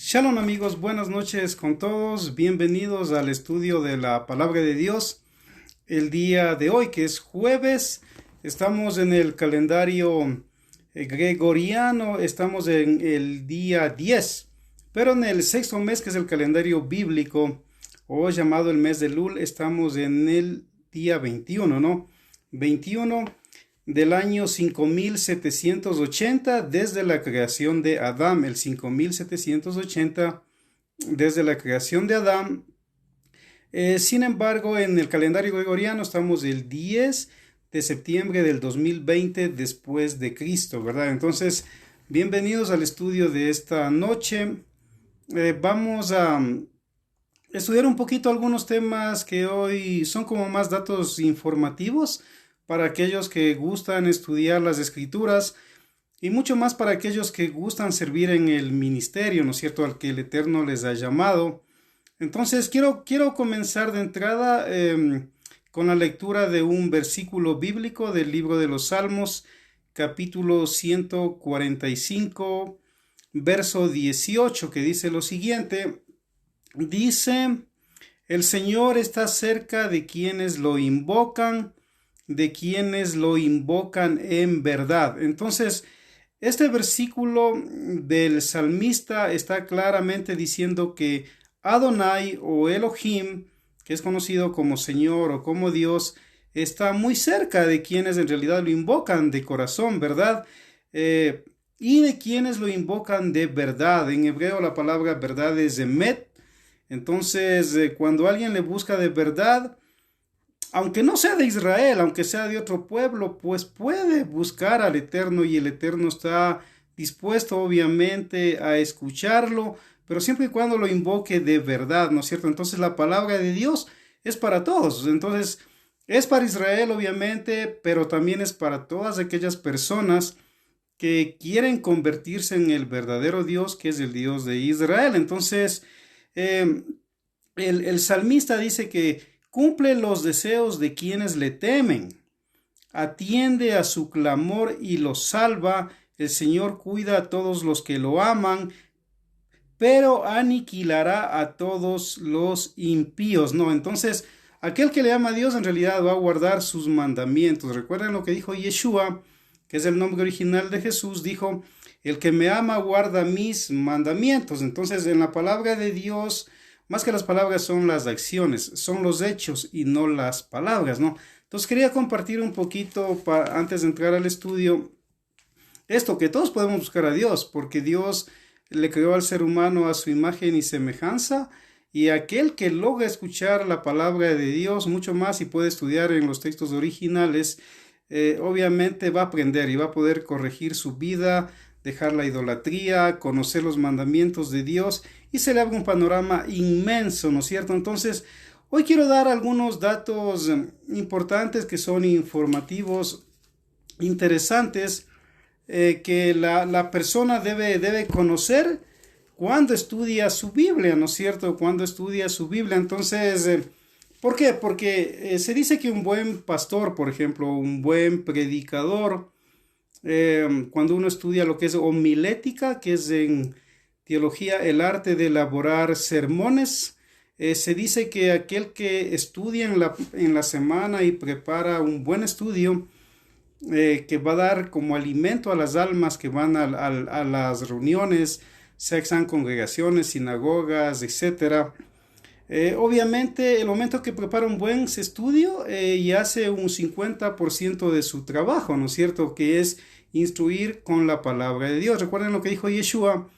Shalom amigos, buenas noches con todos, bienvenidos al estudio de la Palabra de Dios. El día de hoy, que es jueves, estamos en el calendario gregoriano, estamos en el día 10, pero en el sexto mes, que es el calendario bíblico, o llamado el mes de Elul, estamos en el día 21, ¿no? 21 del año 5780 desde la creación de Adán, el 5780 desde la creación de Adán. Sin embargo, en el calendario gregoriano estamos el 10 de septiembre del 2020 después de Cristo, ¿verdad? Entonces, bienvenidos al estudio de esta noche. Vamos a estudiar un poquito algunos temas que hoy son como más datos informativos para aquellos que gustan estudiar las escrituras y mucho más para aquellos que gustan servir en el ministerio, ¿no es cierto?, al que el Eterno les ha llamado. Entonces quiero comenzar de entrada con la lectura de un versículo bíblico del libro de los Salmos, capítulo 145, verso 18, que dice lo siguiente. Dice: el Señor está cerca de quienes lo invocan en verdad. Entonces, este versículo del salmista está claramente diciendo que Adonai o Elohim, que es conocido como Señor o como Dios, está muy cerca de quienes en realidad lo invocan de corazón, ¿verdad? Y de quienes lo invocan de verdad. En hebreo la palabra verdad es emet. Entonces, cuando alguien le busca de verdad, aunque no sea de Israel, aunque sea de otro pueblo, pues puede buscar al Eterno y el Eterno está dispuesto obviamente a escucharlo, pero siempre y cuando lo invoque de verdad, ¿no es cierto? Entonces la palabra de Dios es para todos. Entonces es para Israel obviamente, pero también es para todas aquellas personas que quieren convertirse en el verdadero Dios, que es el Dios de Israel. Entonces el salmista dice que cumple los deseos de quienes le temen, atiende a su clamor y los salva. El Señor cuida a todos los que lo aman, pero aniquilará a todos los impíos. No, entonces aquel que le ama a Dios en realidad va a guardar sus mandamientos. Recuerden lo que dijo Yeshua, que es el nombre original de Jesús. Dijo: el que me ama guarda mis mandamientos. Entonces, en la palabra de Dios, más que las palabras son las acciones, son los hechos y no las palabras, ¿no? Entonces quería compartir un poquito antes de entrar al estudio esto, que todos podemos buscar a Dios, porque Dios le creó al ser humano a su imagen y semejanza, y aquel que logra escuchar la palabra de Dios mucho más y puede estudiar en los textos originales, obviamente va a aprender y va a poder corregir su vida, dejar la idolatría, conocer los mandamientos de Dios, y se le abre un panorama inmenso, ¿no es cierto? Entonces, hoy quiero dar algunos datos importantes que son informativos, interesantes, que la persona debe conocer cuando estudia su Biblia, ¿no es cierto? Cuando estudia su Biblia. Entonces, ¿por qué? Porque se dice que un buen pastor, por ejemplo, un buen predicador, cuando uno estudia lo que es homilética, que es en teología el arte de elaborar sermones, se dice que aquel que estudia en la semana y prepara un buen estudio, que va a dar como alimento a las almas que van a las reuniones, sean congregaciones, sinagogas, etc. Obviamente, el momento que prepara un buen estudio y hace un 50% de su trabajo, ¿no es cierto?, que es instruir con la palabra de Dios. Recuerden lo que dijo Yeshua: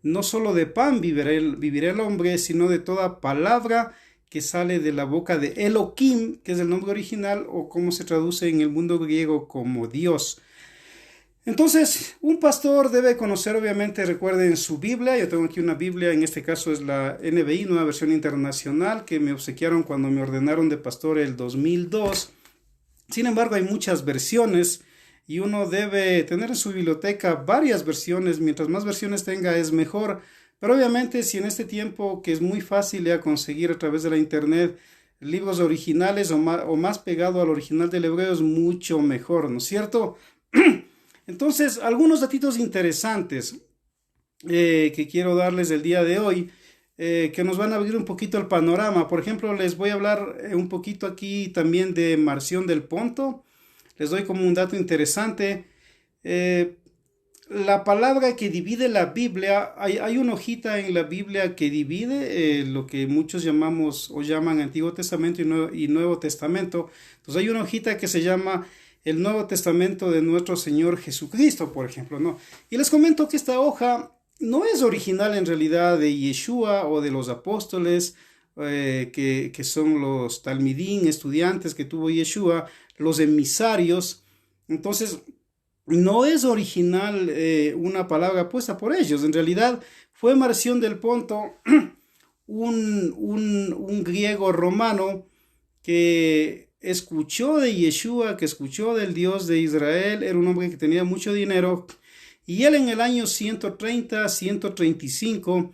no solo de pan vivirá el hombre, sino de toda palabra que sale de la boca de Elohim, que es el nombre original, o como se traduce en el mundo griego como Dios. Entonces, un pastor debe conocer, obviamente, recuerden su Biblia. Yo tengo aquí una Biblia, en este caso es la NBI, Nueva Versión Internacional, que me obsequiaron cuando me ordenaron de pastor el 2002. Sin embargo, hay muchas versiones y uno debe tener en su biblioteca varias versiones. Mientras más versiones tenga es mejor, pero obviamente si en este tiempo, que es muy fácil ya conseguir a través de la internet libros originales o más pegado al original del hebreo, es mucho mejor, ¿no es cierto? Entonces, algunos datitos interesantes. que quiero darles el día de hoy, que nos van a abrir un poquito el panorama. Por ejemplo, les voy a hablar un poquito aquí también de Marción del Ponto. Les doy como un dato interesante. Eh, la palabra que divide la Biblia, hay una hojita en la Biblia que divide lo que muchos llamamos o llaman Antiguo Testamento y Nuevo Testamento. Entonces hay una hojita que se llama el Nuevo Testamento de nuestro Señor Jesucristo, por ejemplo, ¿no? Y les comento que esta hoja no es original en realidad de Yeshua o de los apóstoles, que son los talmidín, estudiantes que tuvo Yeshua, los emisarios. Entonces, no es original una palabra puesta por ellos. En realidad fue Marción del Ponto, un griego romano que escuchó de Yeshua, que escuchó del Dios de Israel. Era un hombre que tenía mucho dinero. Y él en el año 130, 135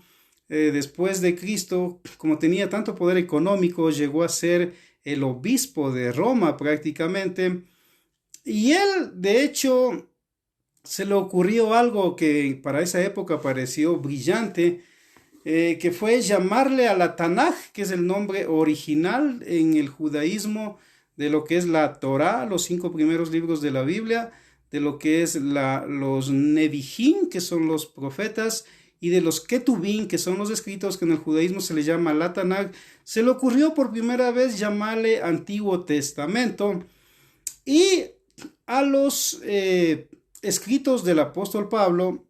después de Cristo, como tenía tanto poder económico, llegó a ser el obispo de Roma prácticamente. Y él, de hecho, se le ocurrió algo que para esa época pareció brillante, que fue llamarle a la Tanaj, que es el nombre original en el judaísmo de lo que es la Torá, los 5 primeros libros de la Biblia, de lo que es los Nevijín, que son los profetas, y de los Ketubín, que son los escritos que en el judaísmo se le llama la Tanaj. Se le ocurrió por primera vez llamarle Antiguo Testamento, y a los escritos del apóstol Pablo,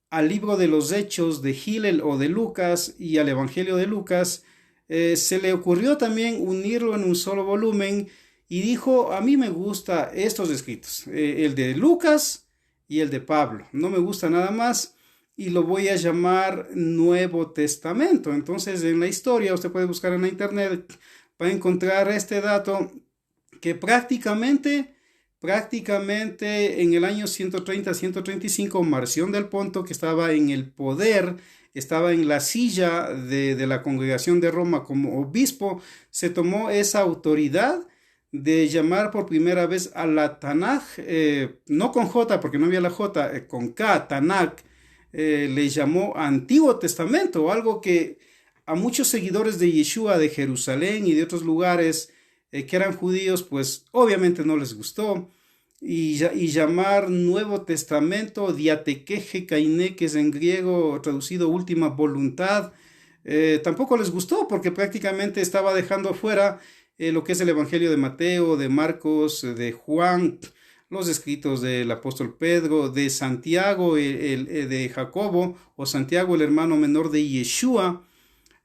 al libro de los Hechos de Hillel o de Lucas y al Evangelio de Lucas, se le ocurrió también unirlo en un solo volumen y dijo: a mí me gustan estos escritos, el de Lucas y el de Pablo, no me gusta nada más y lo voy a llamar Nuevo Testamento. Entonces, en la historia, usted puede buscar en la internet, va a encontrar este dato que prácticamente en el año 130-135, Marción del Ponto, que estaba en el poder, estaba en la silla de la congregación de Roma como obispo, se tomó esa autoridad de llamar por primera vez a la Tanaj, no con J, porque no había la J, con K, Tanaj, le llamó Antiguo Testamento, algo que a muchos seguidores de Yeshua de Jerusalén y de otros lugares que eran judíos, pues obviamente no les gustó, y llamar Nuevo Testamento, diatekeje kaine, que es en griego traducido última voluntad, tampoco les gustó, porque prácticamente estaba dejando fuera lo que es el Evangelio de Mateo, de Marcos, de Juan, los escritos del apóstol Pedro, de Santiago, de Jacobo, o Santiago, el hermano menor de Yeshua.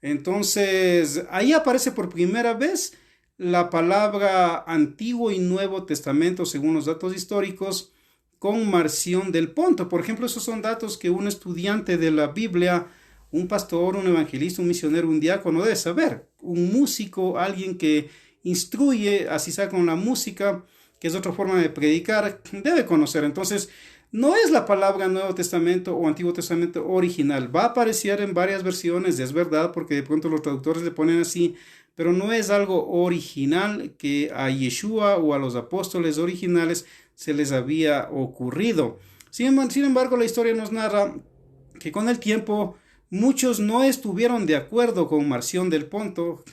Entonces, ahí aparece por primera vez la palabra Antiguo y Nuevo Testamento según los datos históricos con Marción del Ponto. Por ejemplo, esos son datos que un estudiante de la Biblia, un pastor, un evangelista, un misionero, un diácono debe saber. Un músico, alguien que instruye, así sea con la música, que es otra forma de predicar, debe conocer. Entonces, no es la palabra Nuevo Testamento o Antiguo Testamento original. Va a aparecer en varias versiones, es verdad, porque de pronto los traductores le ponen así, pero no es algo original que a Yeshua o a los apóstoles originales se les había ocurrido. Sin embargo, la historia nos narra que con el tiempo muchos no estuvieron de acuerdo con Marción del Ponto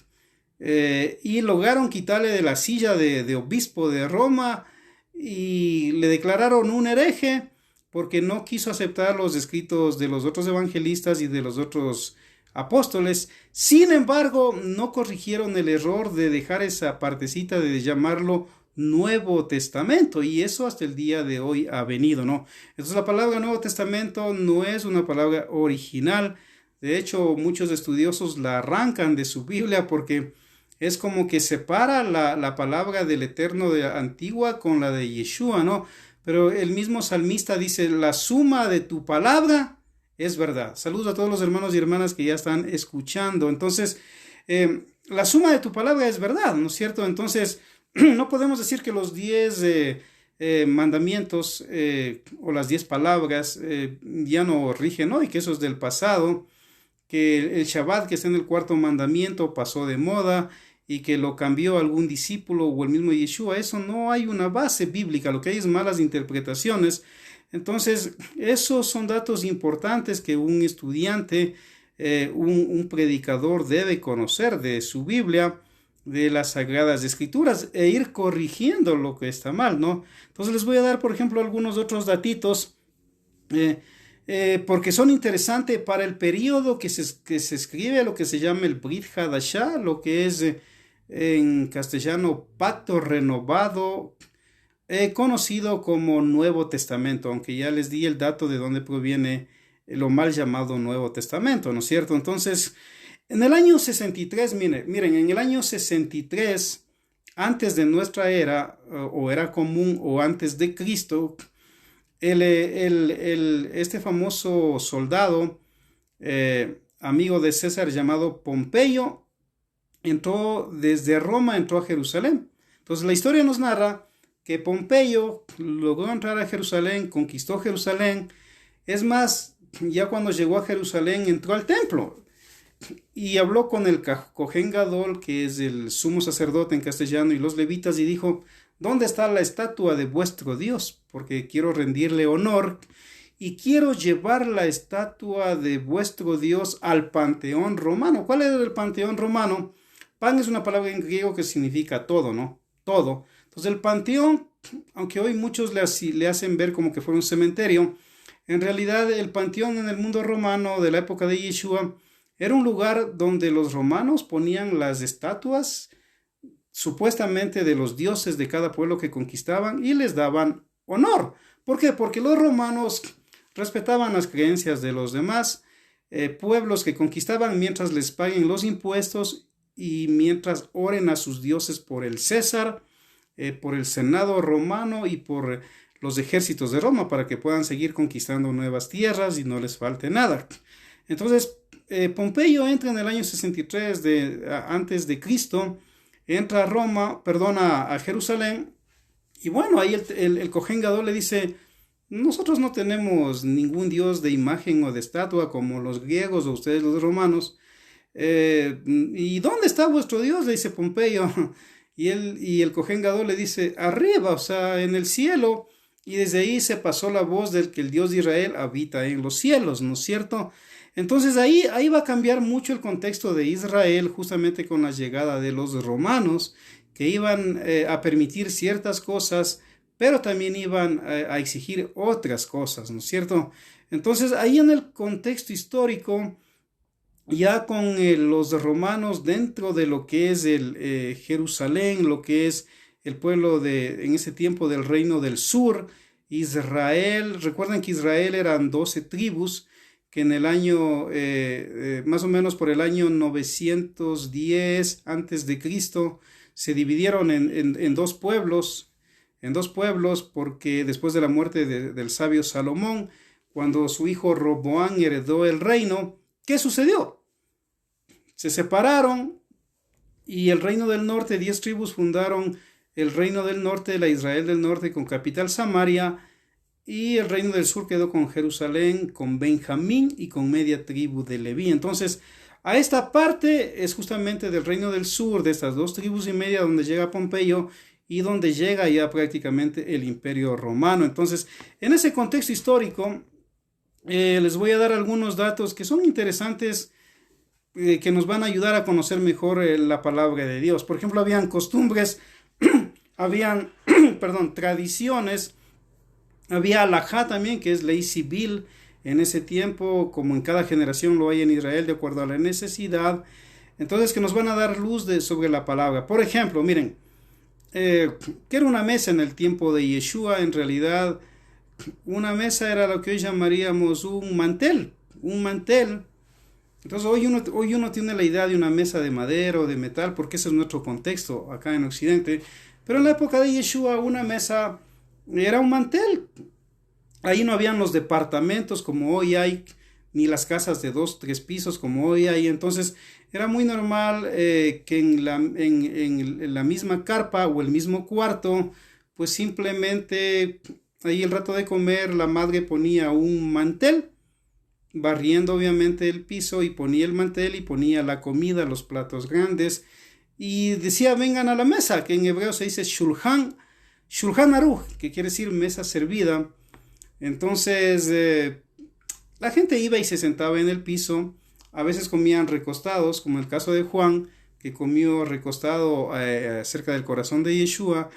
y lograron quitarle de la silla de obispo de Roma y le declararon un hereje porque no quiso aceptar los escritos de los otros evangelistas y de los otros apóstoles. Sin embargo, no corrigieron el error de dejar esa partecita de llamarlo Nuevo Testamento, y eso hasta el día de hoy ha venido, ¿no? Entonces la palabra Nuevo Testamento no es una palabra original. De hecho, muchos estudiosos la arrancan de su Biblia porque es como que separa la palabra del Eterno de la Antigua con la de Yeshua, ¿no? Pero el mismo salmista dice: la suma de tu palabra es verdad. Saludos a todos los hermanos y hermanas que ya están escuchando. Entonces, la suma de tu palabra es verdad, ¿no es cierto? Entonces, no podemos decir que los 10 mandamientos o las 10 palabras ya no rigen hoy, que eso es del pasado, que el Shabbat que está en el 4º mandamiento pasó de moda y que lo cambió algún discípulo o el mismo Yeshua. Eso no hay una base bíblica, lo que hay es malas interpretaciones. Entonces, esos son datos importantes que un estudiante, un predicador debe conocer de su Biblia, de las Sagradas Escrituras, e ir corrigiendo lo que está mal, ¿no? Entonces les voy a dar, por ejemplo, algunos otros datitos, porque son interesantes para el periodo que se escribe, lo que se llama el Brit Hadashah, lo que es en castellano Pacto Renovado, conocido como Nuevo Testamento, aunque ya les di el dato de dónde proviene lo mal llamado Nuevo Testamento, ¿no es cierto? Entonces, en el año 63, miren, en el año 63, antes de nuestra era, o era común, o antes de Cristo, este famoso soldado, amigo de César, llamado Pompeyo, entró desde Roma, entró a Jerusalén. Entonces la historia nos narra que Pompeyo logró entrar a Jerusalén, conquistó Jerusalén. Es más, ya cuando llegó a Jerusalén entró al templo y habló con el Cohen Gadol, que es el sumo sacerdote en castellano, y los levitas, y dijo: ¿dónde está la estatua de vuestro Dios? Porque quiero rendirle honor y quiero llevar la estatua de vuestro Dios al Panteón Romano. ¿Cuál era el Panteón Romano? Pan es una palabra en griego que significa todo, ¿no? Todo. Entonces el Panteón, aunque hoy muchos le hacen ver como que fue un cementerio, en realidad el Panteón en el mundo romano de la época de Yeshua era un lugar donde los romanos ponían las estatuas supuestamente de los dioses de cada pueblo que conquistaban y les daban honor. ¿Por qué? Porque los romanos respetaban las creencias de los demás pueblos que conquistaban mientras les paguen los impuestos y mientras oren a sus dioses por el César, por el Senado romano y por los ejércitos de Roma, para que puedan seguir conquistando nuevas tierras y no les falte nada. Entonces, Pompeyo entra en el año 63 antes de Cristo, entra a Jerusalén, y bueno, ahí el Cohen Gadol le dice: nosotros no tenemos ningún dios de imagen o de estatua como los griegos o ustedes los romanos. ¿Y dónde está vuestro Dios?, le dice Pompeyo. Y el Cohen Gadol le dice: arriba, o sea, en el cielo. Y desde ahí se pasó la voz del que el Dios de Israel habita en los cielos, ¿no es cierto? Entonces ahí va a cambiar mucho el contexto de Israel, justamente con la llegada de los romanos, que iban a permitir ciertas cosas, pero también iban a exigir otras cosas, ¿no es cierto? Entonces ahí en el contexto histórico, ya con los romanos dentro de lo que es el Jerusalén, lo que es el pueblo en ese tiempo del reino del sur, Israel. Recuerden que Israel eran 12 tribus, que en el año, más o menos por el año 910 antes de Cristo, se dividieron en dos pueblos, porque después de la muerte del sabio Salomón, cuando su hijo Roboán heredó el reino, ¿qué sucedió? Se separaron y el reino del norte, 10 tribus fundaron el reino del norte, la Israel del norte, con capital Samaria, y el reino del sur quedó con Jerusalén, con Benjamín y con media tribu de Leví. Entonces, a esta parte es justamente del reino del sur, de estas 2 tribus y media, donde llega Pompeyo y donde llega ya prácticamente el imperio romano. Entonces, en ese contexto histórico, les voy a dar algunos datos que son interesantes, que nos van a ayudar a conocer mejor la palabra de Dios. Por ejemplo, habían costumbres, habían tradiciones, había alajá también, que es ley civil en ese tiempo, como en cada generación lo hay en Israel, de acuerdo a la necesidad. Entonces, que nos van a dar luz sobre la palabra. Por ejemplo, miren, ¿qué era una mesa en el tiempo de Yeshua? En realidad, una mesa era lo que hoy llamaríamos un mantel. Entonces hoy uno tiene la idea de una mesa de madera o de metal, porque ese es nuestro contexto acá en Occidente. Pero en la época de Yeshua, una mesa era un mantel. Ahí no habían los departamentos como hoy hay, ni las casas de 2, 3 pisos como hoy hay. Entonces era muy normal que en la misma carpa o el mismo cuarto, pues simplemente ahí el rato de comer la madre ponía un mantel, barriendo obviamente el piso, y ponía el mantel y ponía la comida, los platos grandes, y decía: vengan a la mesa, que en hebreo se dice Shulchan Aruch, que quiere decir mesa servida. Entonces, la gente iba y se sentaba en el piso, a veces comían recostados, como el caso de Juan, que comió recostado cerca del corazón de Yeshua.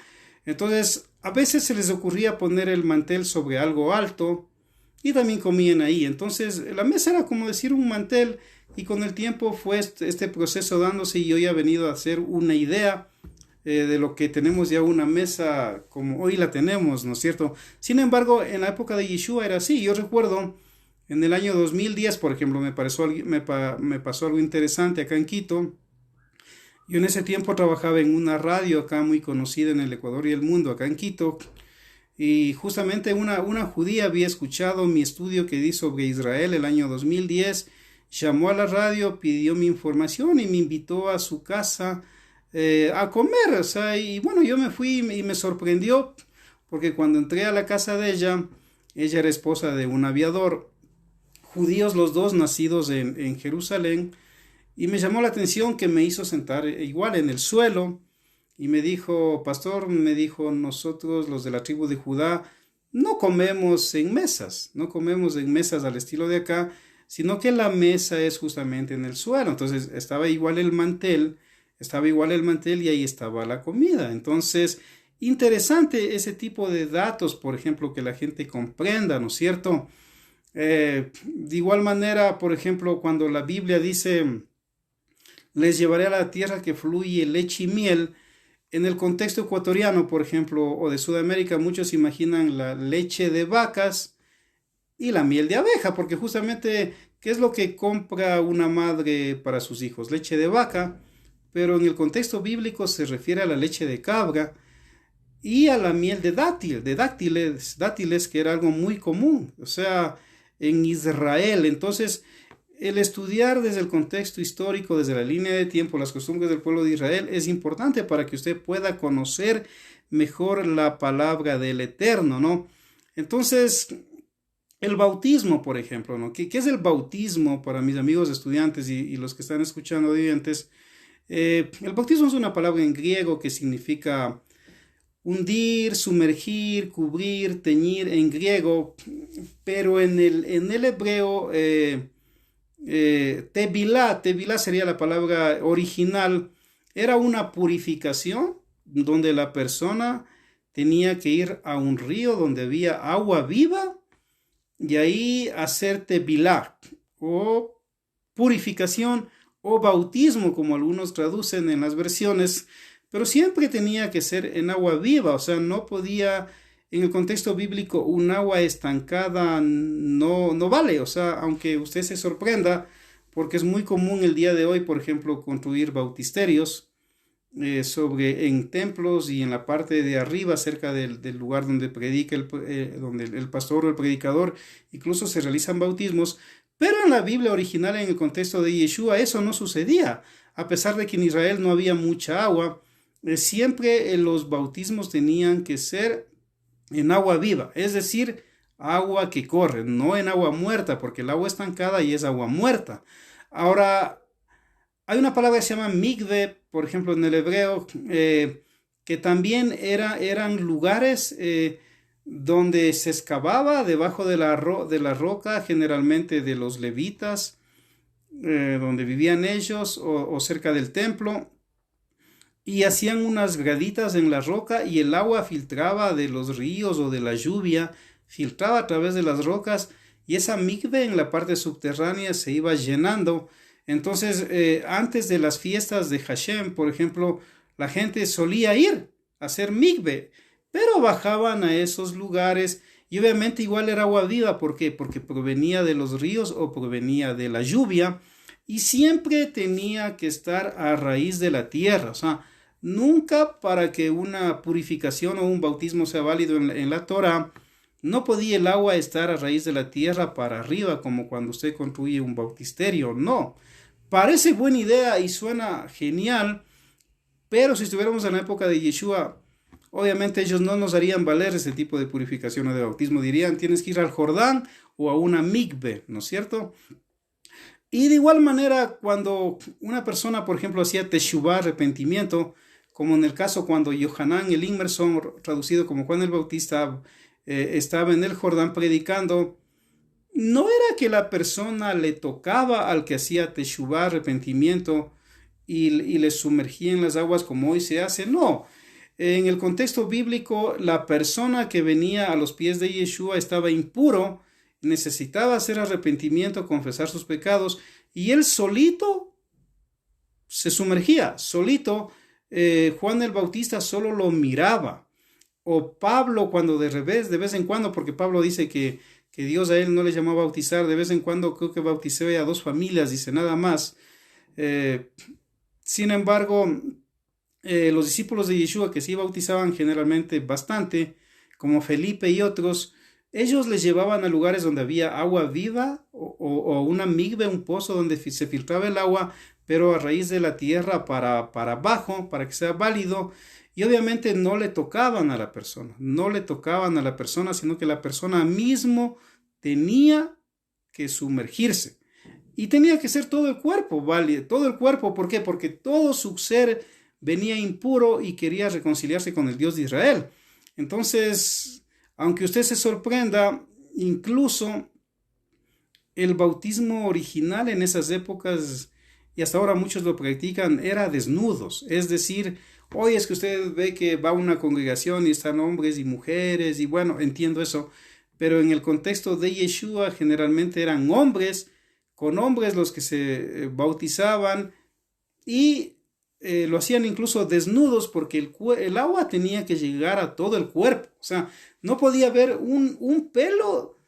Entonces, a veces se les ocurría poner el mantel sobre algo alto y también comían ahí. Entonces, la mesa era como decir un mantel y con el tiempo fue este proceso dándose y hoy ha venido a hacer una idea de lo que tenemos ya una mesa como hoy la tenemos, ¿no es cierto? Sin embargo, en la época de Yeshua era así. Yo recuerdo en el año 2010, por ejemplo, me pasó algo interesante acá en Quito. Yo en ese tiempo trabajaba en una radio acá muy conocida en el Ecuador y el mundo, acá en Quito, y justamente una judía había escuchado mi estudio que di sobre Israel el año 2010, llamó a la radio, pidió mi información y me invitó a su casa a comer, o sea, y bueno, yo me fui y me sorprendió porque cuando entré a la casa de ella era esposa de un aviador, judíos los dos nacidos en Jerusalén, y me llamó la atención que me hizo sentar igual en el suelo y me dijo, pastor, me dijo, nosotros los de la tribu de Judá no comemos en mesas, no comemos en mesas al estilo de acá, sino que la mesa es justamente en el suelo. Entonces estaba igual el mantel y ahí estaba la comida. Entonces, interesante ese tipo de datos, por ejemplo, que la gente comprenda, ¿no es cierto? De igual manera, por ejemplo, cuando la Biblia dice, les llevaré a la tierra que fluye leche y miel, en el contexto ecuatoriano, por ejemplo, o de Sudamérica, muchos imaginan la leche de vacas y la miel de abeja, porque justamente, ¿qué es lo que compra una madre para sus hijos? Leche de vaca, pero en el contexto bíblico se refiere a la leche de cabra y a la miel de dátiles, que era algo muy común, o sea, en Israel. Entonces, el estudiar desde el contexto histórico, desde la línea de tiempo, las costumbres del pueblo de Israel es importante para que usted pueda conocer mejor la palabra del Eterno, ¿no? Entonces, el bautismo, por ejemplo, ¿no? ¿Qué es el bautismo para mis amigos estudiantes y los que están escuchando oyentes? El bautismo es una palabra en griego que significa hundir, sumergir, cubrir, teñir en griego, pero en el hebreo tevilá sería la palabra original, era una purificación donde la persona tenía que ir a un río donde había agua viva y ahí hacer tevilá o purificación o bautismo, como algunos traducen en las versiones, pero siempre tenía que ser en agua viva, o sea, no podía, en el contexto bíblico, un agua estancada no vale, o sea, aunque usted se sorprenda, porque es muy común el día de hoy, por ejemplo, construir bautisterios en templos y en la parte de arriba, cerca del lugar donde predica donde el pastor o el predicador, incluso se realizan bautismos, pero en la Biblia original, en el contexto de Yeshua, eso no sucedía. A pesar de que en Israel no había mucha agua, siempre los bautismos tenían que ser en agua viva, es decir, agua que corre, no en agua muerta, porque el agua estancada y es agua muerta. Ahora, hay una palabra que se llama mikve, por ejemplo, en el hebreo, que también eran lugares donde se excavaba debajo de la roca, generalmente de los levitas, donde vivían ellos, o cerca del templo, y hacían unas graditas en la roca y el agua filtraba de los ríos o de la lluvia, filtraba a través de las rocas y esa mikve en la parte subterránea se iba llenando. Entonces, antes de las fiestas de Hashem, por ejemplo, la gente solía ir a hacer mikve, pero bajaban a esos lugares y obviamente igual era agua viva. ¿Por qué? Porque provenía de los ríos o provenía de la lluvia y siempre tenía que estar a raíz de la tierra. O sea, nunca, para que una purificación o un bautismo sea válido en la Torah, no podía el agua estar a raíz de la tierra para arriba, como cuando usted construye un bautisterio. No. Parece buena idea y suena genial, pero si estuviéramos en la época de Yeshua, obviamente ellos no nos harían valer ese tipo de purificación o de bautismo. Dirían, tienes que ir al Jordán o a una mikve, ¿no es cierto? Y de igual manera, cuando una persona, por ejemplo, hacía teshuvah, arrepentimiento, como en el caso cuando Yohanan el Inmerson, traducido como Juan el Bautista, estaba en el Jordán predicando, no era que la persona le tocaba al que hacía teshuvá, arrepentimiento, y le sumergía en las aguas como hoy se hace, no. En el contexto bíblico, la persona que venía a los pies de Yeshua estaba impuro, necesitaba hacer arrepentimiento, confesar sus pecados, y él solito se sumergía, solito. Juan el Bautista solo lo miraba, o Pablo cuando de vez en cuando, porque Pablo dice que Dios a él no le llamó a bautizar, de vez en cuando creo que bauticé a 2 familias, dice nada más. Sin embargo, los discípulos de Yeshua que sí bautizaban generalmente bastante, como Felipe y otros, ellos les llevaban a lugares donde había agua viva o una migbe, un pozo donde se filtraba el agua, pero a raíz de la tierra para abajo, para que sea válido. Y obviamente no le tocaban a la persona, sino que la persona mismo tenía que sumergirse. Y tenía que ser todo el cuerpo, ¿vale? Todo el cuerpo, ¿por qué? Porque todo su ser venía impuro y quería reconciliarse con el Dios de Israel. Entonces, aunque usted se sorprenda, incluso el bautismo original en esas épocas, y hasta ahora muchos lo practican, era desnudos. Es decir, hoy es que usted ve que va a una congregación y están hombres y mujeres, y bueno, entiendo eso, pero en el contexto de Yeshua generalmente eran hombres, con hombres los que se bautizaban, y lo hacían incluso desnudos porque el agua tenía que llegar a todo el cuerpo. O sea, no podía haber un pelo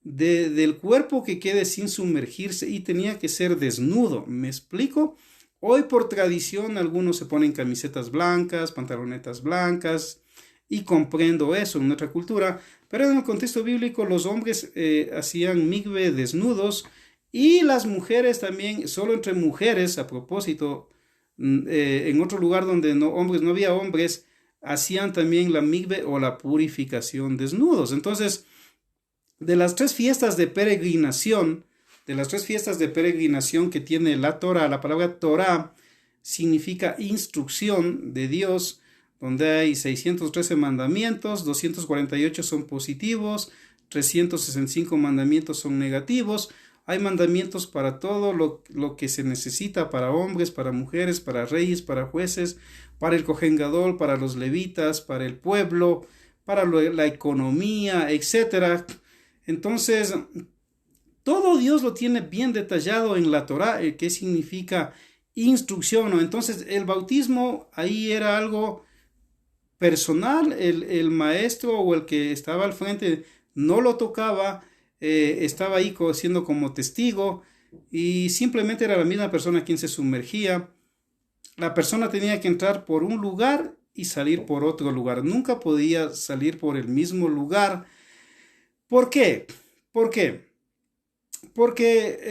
del cuerpo que quede sin sumergirse y tenía que ser desnudo. ¿Me explico? Hoy por tradición algunos se ponen camisetas blancas, pantalonetas blancas, y comprendo eso en nuestra cultura, pero en el contexto bíblico los hombres hacían migbe desnudos, y las mujeres también, solo entre mujeres, a propósito, en otro lugar donde no había hombres, hacían también la migbe o la purificación desnudos. Entonces, de las 3 fiestas de peregrinación, que tiene la Torah, la palabra Torah significa instrucción de Dios, donde hay 613 mandamientos, 248 son positivos, 365 mandamientos son negativos. Hay mandamientos para todo lo que se necesita, para hombres, para mujeres, para reyes, para jueces, para el Cohen Gadol, para los levitas, para el pueblo, para la economía, etc. Entonces, todo Dios lo tiene bien detallado en la Torah, que significa instrucción, ¿no? Entonces, el bautismo ahí era algo personal, el maestro o el que estaba al frente no lo tocaba, estaba ahí siendo como testigo, y simplemente era la misma persona quien se sumergía. La persona tenía que entrar por un lugar y salir por otro lugar, nunca podía salir por el mismo lugar. ¿Por qué? Porque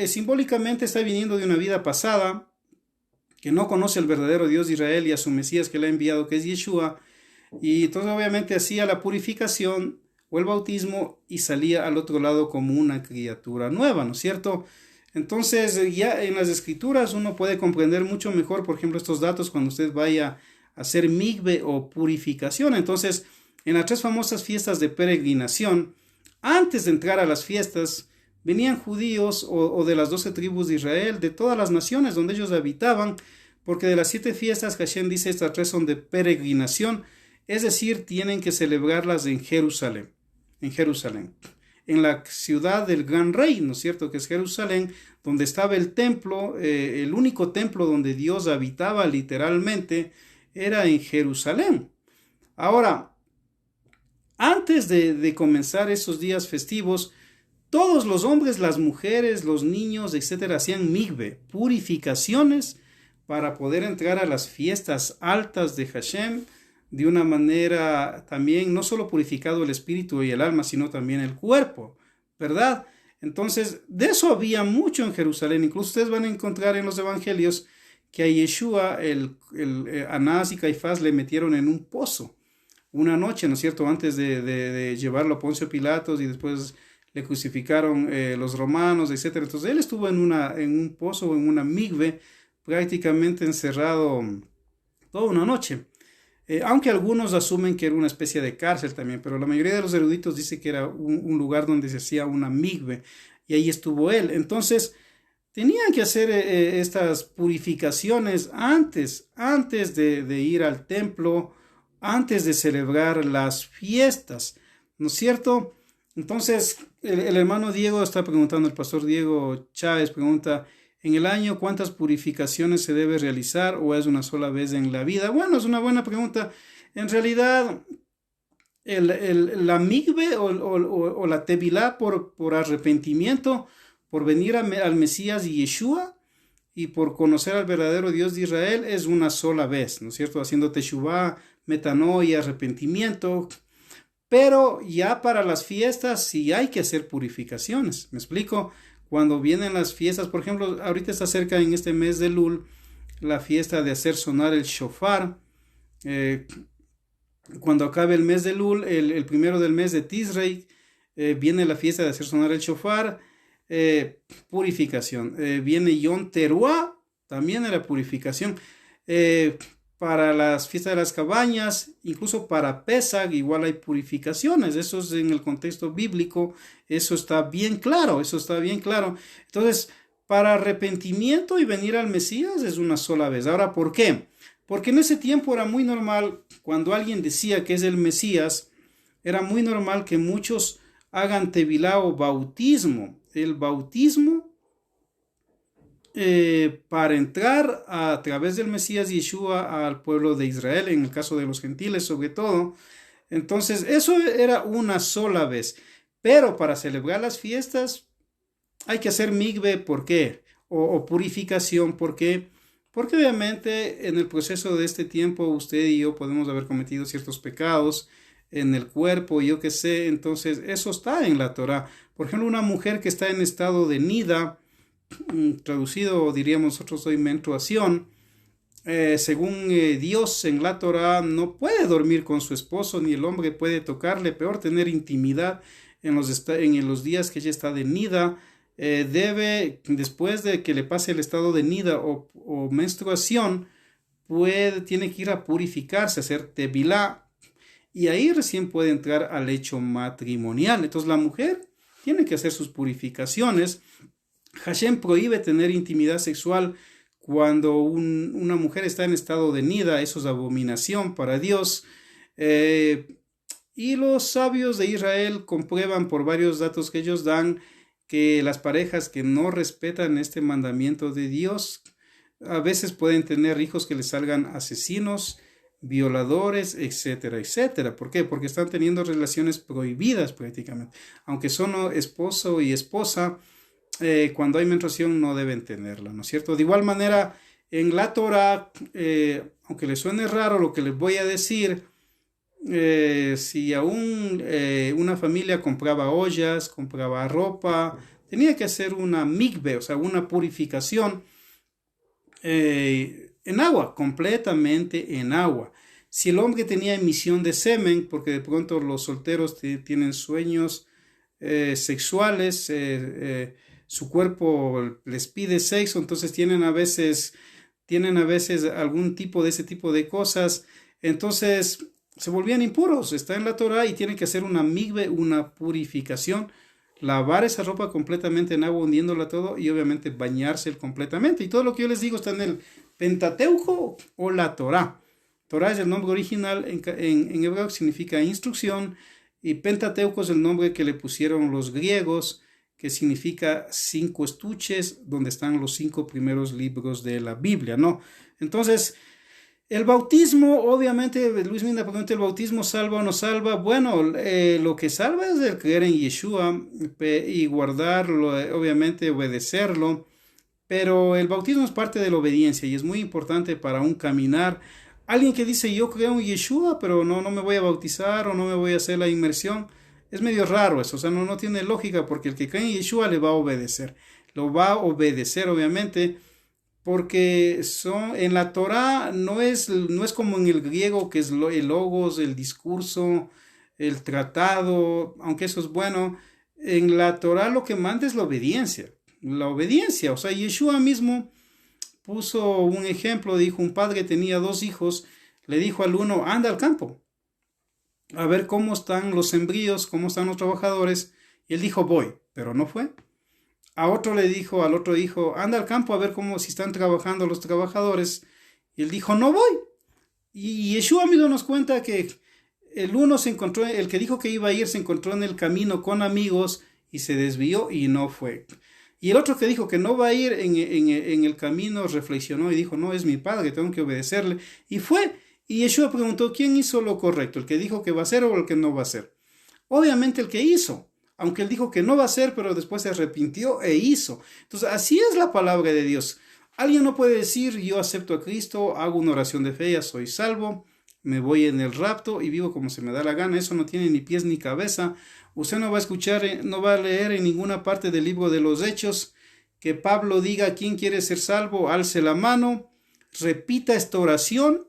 simbólicamente está viniendo de una vida pasada, que no conoce al verdadero Dios de Israel y a su Mesías que le ha enviado, que es Yeshua, y entonces obviamente hacía la purificación o el bautismo y salía al otro lado como una criatura nueva, ¿no es cierto? Entonces ya en las escrituras uno puede comprender mucho mejor, por ejemplo, estos datos cuando usted vaya a hacer migbe o purificación. Entonces, en las 3 famosas fiestas de peregrinación, antes de entrar a las fiestas, venían judíos o de las 12 tribus de Israel, de todas las naciones donde ellos habitaban, porque de las 7 fiestas Hashem dice estas 3 son de peregrinación, es decir, tienen que celebrarlas en Jerusalén, en la ciudad del gran rey, ¿no es cierto?, que es Jerusalén, donde estaba el templo, el único templo donde Dios habitaba literalmente, era en Jerusalén. Ahora, antes de comenzar esos días festivos, todos los hombres, las mujeres, los niños, etcétera, hacían migbe, purificaciones, para poder entrar a las fiestas altas de Hashem de una manera también, no solo purificado el espíritu y el alma, sino también el cuerpo, ¿verdad? Entonces, de eso había mucho en Jerusalén. Incluso ustedes van a encontrar en los evangelios que a Yeshua, Anás y Caifás le metieron en un pozo una noche, ¿no es cierto?, antes de llevarlo a Poncio Pilatos, y después le crucificaron los romanos, etc. Entonces él estuvo en un pozo, en una migbe, prácticamente encerrado toda una noche. aunque algunos asumen que era una especie de cárcel también, pero la mayoría de los eruditos dice que era un lugar donde se hacía una migbe, y ahí estuvo él. Entonces, tenían que hacer estas purificaciones antes de ir al templo, antes de celebrar las fiestas, ¿no es cierto? Entonces, el hermano Diego está preguntando, el pastor Diego Chávez pregunta, ¿en el año cuántas purificaciones se debe realizar o es una sola vez en la vida? Bueno, es una buena pregunta. En realidad, la migbe o la tevilá por arrepentimiento, por venir al Mesías y Yeshua y por conocer al verdadero Dios de Israel es una sola vez, ¿no es cierto? Haciendo teshuvá, metanoia, arrepentimiento. Pero ya para las fiestas sí hay que hacer purificaciones. ¿Me explico? Cuando vienen las fiestas, por ejemplo, ahorita está cerca en este mes de Lul la fiesta de hacer sonar el shofar. Cuando acabe el mes de Lul, el primero del mes de Tisrei, viene la fiesta de hacer sonar el shofar, purificación. Viene Yom Teruah, también era purificación. Para las fiestas de las cabañas, incluso para Pesach, igual hay purificaciones. Eso es en el contexto bíblico, eso está bien claro, Entonces, para arrepentimiento y venir al Mesías es una sola vez. Ahora, ¿por qué? Porque en ese tiempo era muy normal, cuando alguien decía que es el Mesías, era muy normal que muchos hagan tevilá o bautismo. El bautismo para entrar a través del Mesías Yeshua al pueblo de Israel, en el caso de los gentiles sobre todo. Entonces eso era una sola vez, pero para celebrar las fiestas hay que hacer migbe. ¿Por qué? O purificación. ¿Por qué? Porque obviamente en el proceso de este tiempo usted y yo podemos haber cometido ciertos pecados en el cuerpo, yo qué sé. Entonces eso está en la Torah. Por ejemplo, una mujer que está en estado de nida, traducido diríamos nosotros hoy menstruación, según Dios en la Torah no puede dormir con su esposo, ni el hombre puede tocarle, peor tener intimidad en los días que ella está de nida. Debe, después de que le pase el estado de nida o menstruación, tiene que ir a purificarse, hacer tevilá, y ahí recién puede entrar al hecho matrimonial. Entonces la mujer tiene que hacer sus purificaciones. Hashem prohíbe tener intimidad sexual cuando una mujer está en estado de nida. Eso es abominación para Dios. Y los sabios de Israel comprueban por varios datos que ellos dan que las parejas que no respetan este mandamiento de Dios a veces pueden tener hijos que les salgan asesinos, violadores, etcétera, etcétera. ¿Por qué? Porque están teniendo relaciones prohibidas prácticamente. Aunque son esposo y esposa, cuando hay menstruación no deben tenerla, ¿no es cierto? De igual manera, en la Torah, aunque les suene raro lo que les voy a decir, si aún una familia compraba ollas, compraba ropa, tenía que hacer una migbe, o sea, una purificación en agua, completamente en agua. Si el hombre tenía emisión de semen, porque de pronto los solteros tienen sueños sexuales, su cuerpo les pide sexo, entonces tienen a veces algún tipo de ese tipo de cosas, entonces se volvían impuros. Está en la Torah y tienen que hacer una migbe, una purificación, lavar esa ropa completamente en agua, hundiéndola todo, y obviamente bañarse completamente. Y todo lo que yo les digo está en el Pentateuco o la Torah. Torah es el nombre original, en hebreo significa instrucción, y Pentateuco es el nombre que le pusieron los griegos, que significa 5 estuches, donde están los 5 primeros libros de la Biblia, ¿no? Entonces, el bautismo, obviamente, Luis Minda pregunta, ¿el bautismo salva o no salva? Bueno, lo que salva es el creer en Yeshua y guardarlo, obviamente obedecerlo, pero el bautismo es parte de la obediencia y es muy importante para un caminar. Alguien que dice, yo creo en Yeshua, pero no me voy a bautizar o no me voy a hacer la inmersión, es medio raro eso, o sea, no tiene lógica, porque el que cree en Yeshua le va a obedecer, lo va a obedecer obviamente, porque en la Torah no es como en el griego, que es el logos, el discurso, el tratado, aunque eso es bueno. En la Torah lo que manda es la obediencia, o sea, Yeshua mismo puso un ejemplo, dijo, un padre tenía 2 hijos, le dijo al uno, anda al campo, a ver cómo están los sembríos, cómo están los trabajadores. Y él dijo, voy, pero no fue. A otro le dijo, al otro dijo, anda al campo a ver cómo si están trabajando los trabajadores. Y él dijo, no voy. Y Yeshua mismo nos cuenta que el uno se encontró, el que dijo que iba a ir, se encontró en el camino con amigos y se desvió y no fue. Y el otro que dijo que no va a ir en el camino reflexionó y dijo, no, es mi padre, tengo que obedecerle. Y fue. Y Yeshua preguntó, ¿quién hizo lo correcto? ¿El que dijo que va a hacer o el que no va a hacer? Obviamente el que hizo, aunque él dijo que no va a hacer, pero después se arrepintió e hizo. Entonces, así es la palabra de Dios. Alguien no puede decir, yo acepto a Cristo, hago una oración de fe, ya soy salvo, me voy en el rapto y vivo como se me da la gana. Eso no tiene ni pies ni cabeza. Usted no va a escuchar, no va a leer en ninguna parte del libro de los Hechos que Pablo diga, ¿quién quiere ser salvo? Alce la mano, repita esta oración,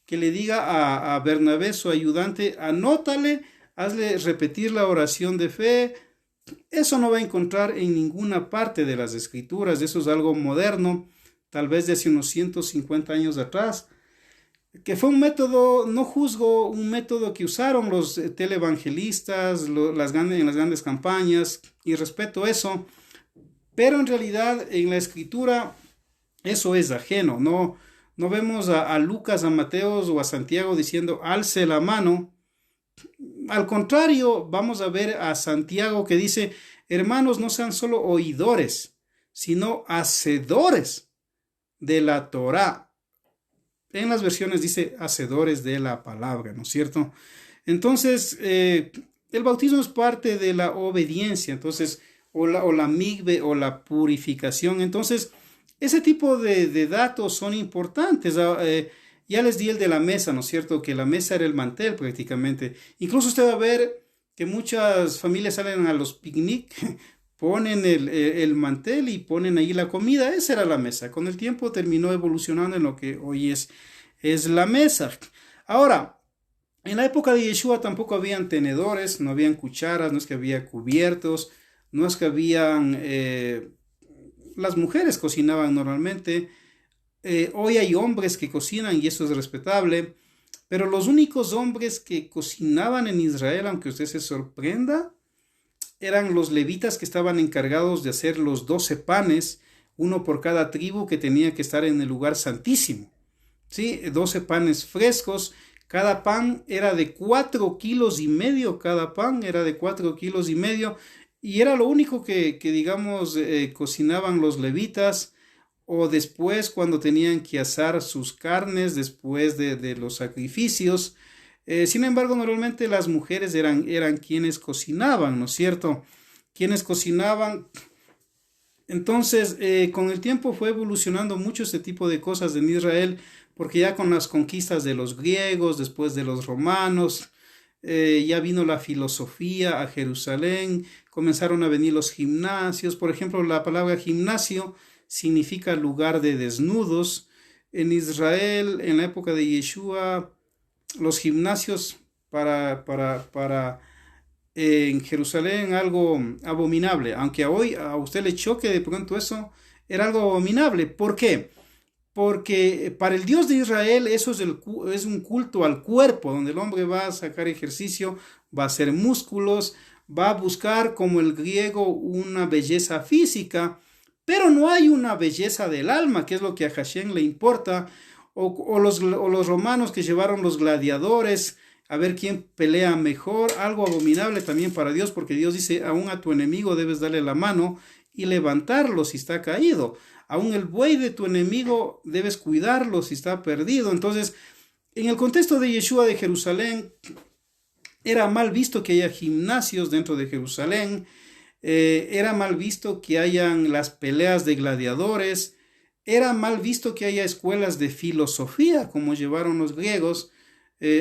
que le diga a Bernabé, su ayudante, anótale, hazle repetir la oración de fe. Eso no va a encontrar en ninguna parte de las Escrituras. Eso es algo moderno, tal vez de hace unos 150 años atrás, que fue un método, no juzgo, un método que usaron los televangelistas en las grandes campañas, y respeto eso, pero en realidad en la Escritura eso es ajeno. No vemos a Lucas, a Mateos o a Santiago diciendo alce la mano. Al contrario, vamos a ver a Santiago que dice, hermanos, no sean solo oidores, sino hacedores de la Torá. En las versiones dice hacedores de la palabra, ¿no es cierto? Entonces, el bautismo es parte de la obediencia, entonces, o la migbe, o la purificación. Entonces, ese tipo de datos son importantes. Ya les di el de la mesa, ¿no es cierto? Que la mesa era el mantel prácticamente. Incluso usted va a ver que muchas familias salen a los picnic, ponen el mantel y ponen ahí la comida. Esa era la mesa. Con el tiempo terminó evolucionando en lo que hoy es la mesa. Ahora, en la época de Yeshua tampoco habían tenedores, no habían cucharas, no es que había cubiertos, no es que habían... las mujeres cocinaban normalmente. Hoy hay hombres que cocinan y eso es respetable, pero los únicos hombres que cocinaban en Israel, aunque usted se sorprenda, eran los levitas que estaban encargados de hacer los 12 panes, uno por cada tribu, que tenía que estar en el lugar santísimo. ¿Sí? 12 panes frescos, cada pan era de 4,5 kilos, cada pan era de 4,5 kilos, y era lo único que digamos, cocinaban los levitas, o después cuando tenían que asar sus carnes después de los sacrificios. Sin embargo, normalmente las mujeres eran quienes cocinaban, ¿no es cierto? Quienes cocinaban. Entonces, con el tiempo fue evolucionando mucho este tipo de cosas en Israel, porque ya con las conquistas de los griegos, después de los romanos, ya vino la filosofía a Jerusalén, comenzaron a venir los gimnasios. Por ejemplo, la palabra gimnasio significa lugar de desnudos. En Israel, en la época de Yeshua, los gimnasios en Jerusalén, algo abominable, aunque hoy a usted le choque de pronto eso, era algo abominable. ¿Por qué? Porque para el Dios de Israel eso es un culto al cuerpo, donde el hombre va a sacar ejercicio, va a hacer músculos, va a buscar como el griego una belleza física, pero no hay una belleza del alma, que es lo que a Hashem le importa, o los romanos que llevaron los gladiadores a ver quién pelea mejor, algo abominable también para Dios, porque Dios dice, aún a tu enemigo debes darle la mano y levantarlo si está caído, aún el buey de tu enemigo debes cuidarlo si está perdido. Entonces, en el contexto de Yeshua de Jerusalén, era mal visto que haya gimnasios dentro de Jerusalén, era mal visto que hayan las peleas de gladiadores, era mal visto que haya escuelas de filosofía como llevaron los griegos,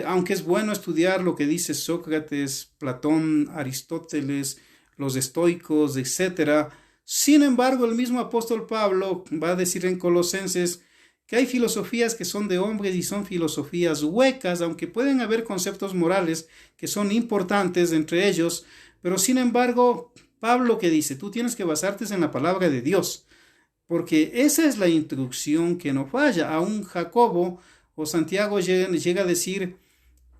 aunque es bueno estudiar lo que dice Sócrates, Platón, Aristóteles, los estoicos, etc. Sin embargo, el mismo apóstol Pablo va a decir en Colosenses que hay filosofías que son de hombres y son filosofías huecas, aunque pueden haber conceptos morales que son importantes entre ellos, pero sin embargo, Pablo que dice, tú tienes que basarte en la palabra de Dios, porque esa es la instrucción que no falla. Aún Jacobo o Santiago llega a decir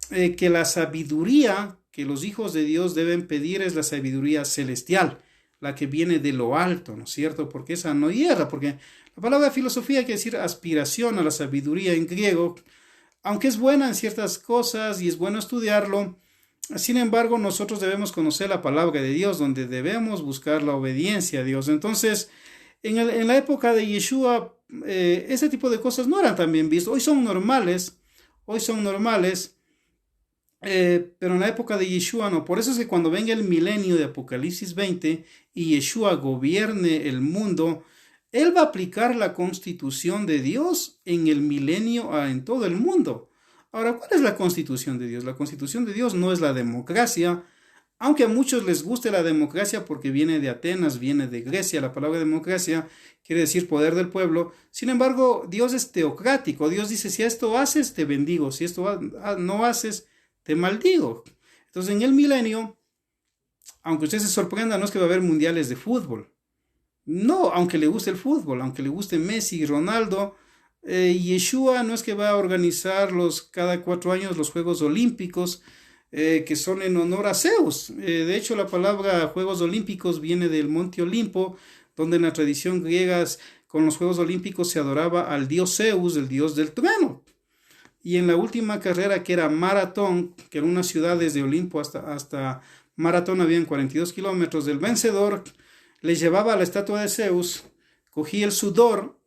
que la sabiduría que los hijos de Dios deben pedir es la sabiduría celestial, la que viene de lo alto, ¿no es cierto? Porque esa no hierra, porque la palabra filosofía quiere decir aspiración a la sabiduría en griego, aunque es buena en ciertas cosas y es bueno estudiarlo. Sin embargo, nosotros debemos conocer la palabra de Dios, donde debemos buscar la obediencia a Dios. Entonces, en la época de Yeshua, ese tipo de cosas no eran tan bien vistas. Hoy son normales, pero en la época de Yeshua no. Por eso es que cuando venga el milenio de Apocalipsis 20 y Yeshua gobierne el mundo, Él va a aplicar la constitución de Dios en el milenio en todo el mundo. Ahora, ¿cuál es la constitución de Dios? La constitución de Dios no es la democracia, aunque a muchos les guste la democracia porque viene de Atenas, viene de Grecia. La palabra democracia quiere decir poder del pueblo. Sin embargo, Dios es teocrático. Dios dice, si esto haces, te bendigo. Si esto no haces, te maldigo. Entonces, en el milenio, aunque usted se sorprenda, no es que va a haber mundiales de fútbol. No, aunque le guste el fútbol, aunque le guste Messi y Ronaldo, Yeshua no es que va a organizar cada 4 años los Juegos Olímpicos, que son en honor a Zeus. De hecho, la palabra Juegos Olímpicos viene del Monte Olimpo, donde en la tradición griega con los Juegos Olímpicos se adoraba al dios Zeus, el dios del trueno. Y en la última carrera, que era maratón, que en unas ciudades de Olimpo hasta maratón habían 42 kilómetros, el vencedor le llevaba a la estatua de Zeus, cogía el sudor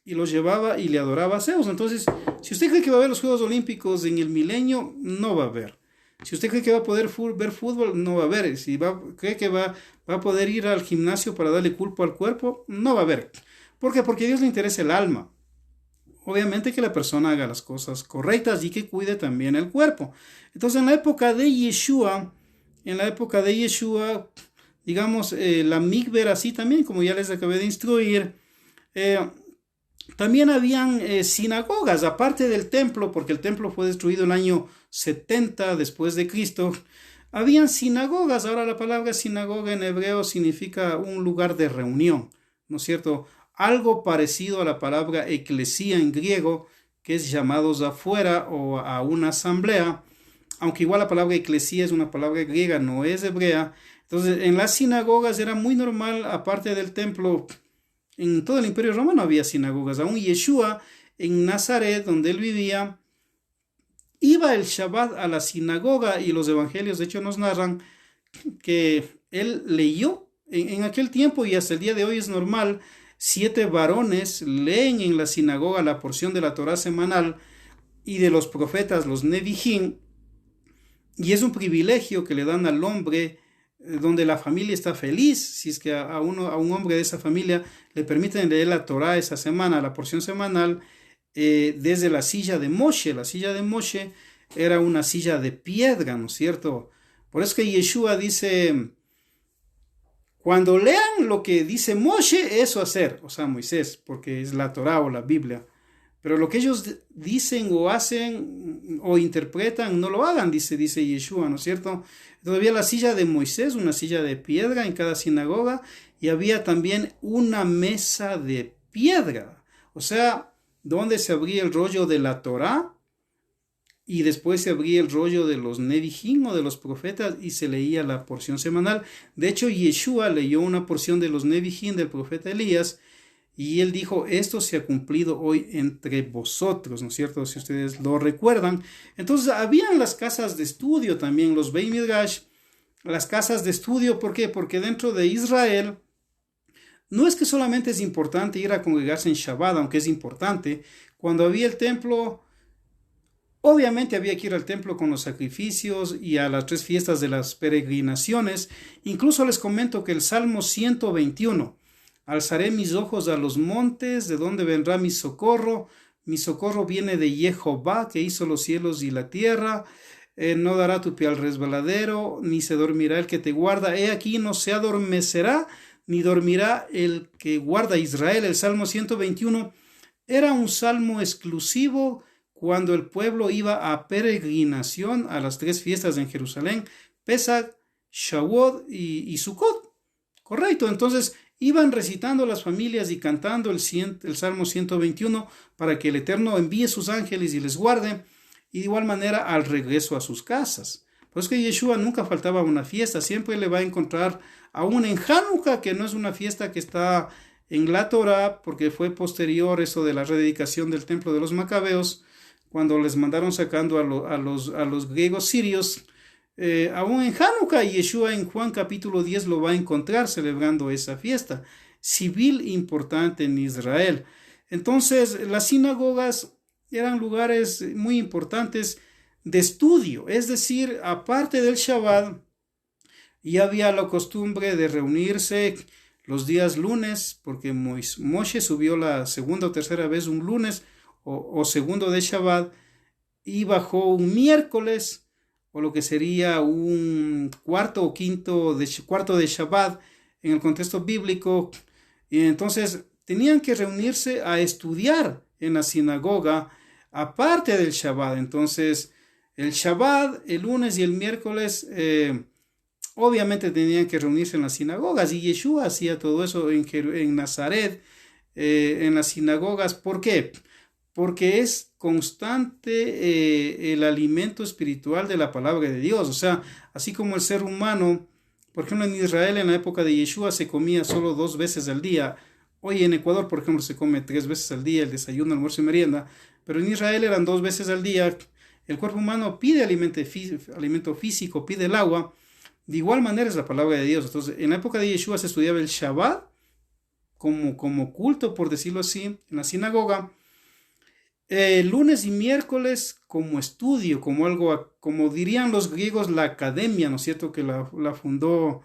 y lo llevaba y le adoraba a Zeus. Entonces, si usted cree que va a haber los Juegos Olímpicos en el milenio, no va a haber. Si usted cree que va a poder ver fútbol, no va a haber. Si cree que va a poder ir al gimnasio para darle culpo al cuerpo, no va a haber. ¿Por qué? Porque a Dios le interesa el alma. Obviamente que la persona haga las cosas correctas y que cuide también el cuerpo. Entonces, en la época de Yeshua, digamos, la mikveh era así también, como ya les acabé de instruir. También habían sinagogas, aparte del templo, porque el templo fue destruido en el año 70 después de Cristo. Habían sinagogas. Ahora la palabra sinagoga en hebreo significa un lugar de reunión, ¿no es cierto? Algo parecido a la palabra eclesía en griego, que es llamados afuera o a una asamblea, aunque igual la palabra eclesía es una palabra griega, no es hebrea. Entonces, en las sinagogas era muy normal, aparte del templo. En todo el Imperio Romano había sinagogas. Aún Yeshua, en Nazaret, donde él vivía, iba el Shabbat a la sinagoga, y los evangelios de hecho nos narran que él leyó en aquel tiempo, y hasta el día de hoy es normal. 7 varones leen en la sinagoga la porción de la Torá semanal y de los profetas, los Nevi'im, y es un privilegio que le dan al hombre, donde la familia está feliz, si es que a un hombre de esa familia le permiten leer la Torá esa semana, la porción semanal, desde la silla de Moshe. La silla de Moshe era una silla de piedra, ¿no es cierto? Por eso que Yeshua dice, cuando lean lo que dice Moshe, eso hacer, o sea, Moisés, porque es la Torá o la Biblia. Pero lo que ellos dicen o hacen o interpretan, no lo hagan, dice Yeshua, ¿no es cierto? Todavía la silla de Moisés, una silla de piedra en cada sinagoga, y había también una mesa de piedra, o sea, donde se abría el rollo de la Torá, y después se abría el rollo de los Nevi'im o de los profetas, y se leía la porción semanal. De hecho, Yeshua leyó una porción de los Nevi'im del profeta Elías, y él dijo, esto se ha cumplido hoy entre vosotros, ¿no es cierto? Si ustedes lo recuerdan. Entonces, habían las casas de estudio también, los Beit Midrash, las casas de estudio. ¿Por qué? Porque dentro de Israel, no es que solamente es importante ir a congregarse en Shabbat, aunque es importante. Cuando había el templo, obviamente había que ir al templo con los sacrificios y a las 3 fiestas de las peregrinaciones. Incluso les comento que el Salmo 121, alzaré mis ojos a los montes, ¿de dónde vendrá mi socorro? Mi socorro viene de Jehová, que hizo los cielos y la tierra. No dará tu pie al resbaladero, ni se dormirá el que te guarda. He aquí, no se adormecerá, ni dormirá el que guarda a Israel. El Salmo 121 era un salmo exclusivo cuando el pueblo iba a peregrinación a las 3 fiestas en Jerusalén, Pesach, Shavuot y Sukkot. Correcto, entonces iban recitando las familias y cantando el Salmo 121 para que el Eterno envíe sus ángeles y les guarde, y de igual manera al regreso a sus casas. Por eso que Yeshua nunca faltaba una fiesta, siempre le va a encontrar, aún en Hanukkah, que no es una fiesta que está en la Torah, porque fue posterior eso de la rededicación del templo de los Macabeos, cuando les mandaron sacando a los griegos sirios. Aún en Hanukkah, Yeshua en Juan capítulo 10 lo va a encontrar celebrando esa fiesta civil importante en Israel. Entonces, las sinagogas eran lugares muy importantes de estudio, es decir, aparte del Shabbat, ya había la costumbre de reunirse los días lunes, porque Moshe subió la segunda o tercera vez un lunes o segundo de Shabbat, y bajó un miércoles, o lo que sería un cuarto de Shabbat en el contexto bíblico. Y entonces tenían que reunirse a estudiar en la sinagoga aparte del Shabbat. Entonces el Shabbat, el lunes y el miércoles obviamente tenían que reunirse en las sinagogas, y Yeshua hacía todo eso en Nazaret, en las sinagogas. ¿Por qué? Porque es constante el alimento espiritual de la palabra de Dios. O sea, así como el ser humano, por ejemplo, en Israel en la época de Yeshua se comía solo 2 veces al día. Hoy en Ecuador, por ejemplo, se come 3 veces al día, el desayuno, almuerzo y merienda, pero en Israel eran 2 veces al día. El cuerpo humano pide alimento físico, pide el agua. De igual manera es la palabra de Dios. Entonces, en la época de Yeshua se estudiaba el Shabbat como culto, por decirlo así, en la sinagoga. Lunes y miércoles como estudio, como algo, como dirían los griegos, la academia, ¿no es cierto?, que la fundó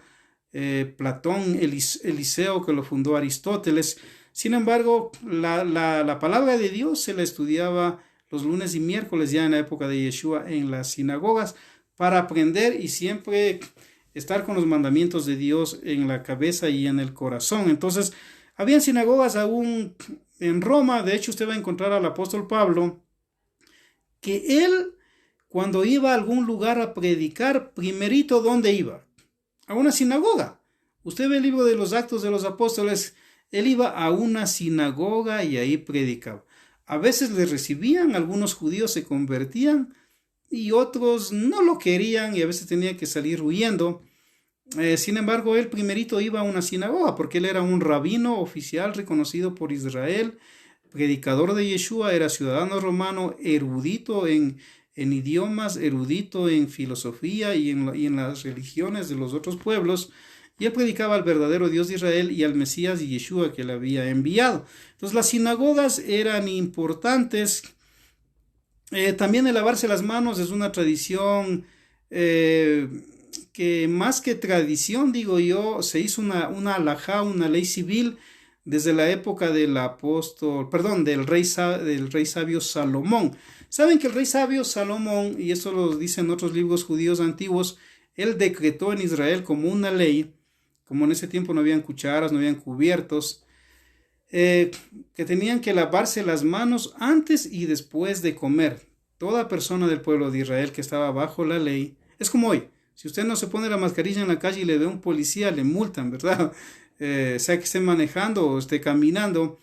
Platón, Eliseo, que lo fundó Aristóteles. Sin embargo, la palabra de Dios se la estudiaba los lunes y miércoles ya en la época de Yeshua en las sinagogas, para aprender y siempre estar con los mandamientos de Dios en la cabeza y en el corazón. Entonces, habían sinagogas aún en Roma. De hecho, usted va a encontrar al apóstol Pablo, que él, cuando iba a algún lugar a predicar, primerito, ¿dónde iba? A una sinagoga. Usted ve el libro de los Actos de los Apóstoles, él iba a una sinagoga y ahí predicaba. A veces le recibían, algunos judíos se convertían y otros no lo querían y a veces tenía que salir huyendo. Sin embargo, él primerito iba a una sinagoga porque él era un rabino oficial reconocido por Israel, predicador de Yeshua, era ciudadano romano, erudito en idiomas, erudito en filosofía y en las religiones de los otros pueblos, y él predicaba al verdadero Dios de Israel y al Mesías y Yeshua que le había enviado. Entonces las sinagogas eran importantes. También el lavarse las manos es una tradición que más que tradición, digo yo, se hizo una halajá, una ley civil desde la época del rey sabio Salomón. Saben que el rey sabio Salomón, y eso lo dicen otros libros judíos antiguos, él decretó en Israel como una ley, como en ese tiempo no habían cucharas, no habían cubiertos, que tenían que lavarse las manos antes y después de comer. Toda persona del pueblo de Israel que estaba bajo la ley, es como hoy, si usted no se pone la mascarilla en la calle y le ve a un policía, le multan, ¿verdad? Sea que esté manejando o esté caminando.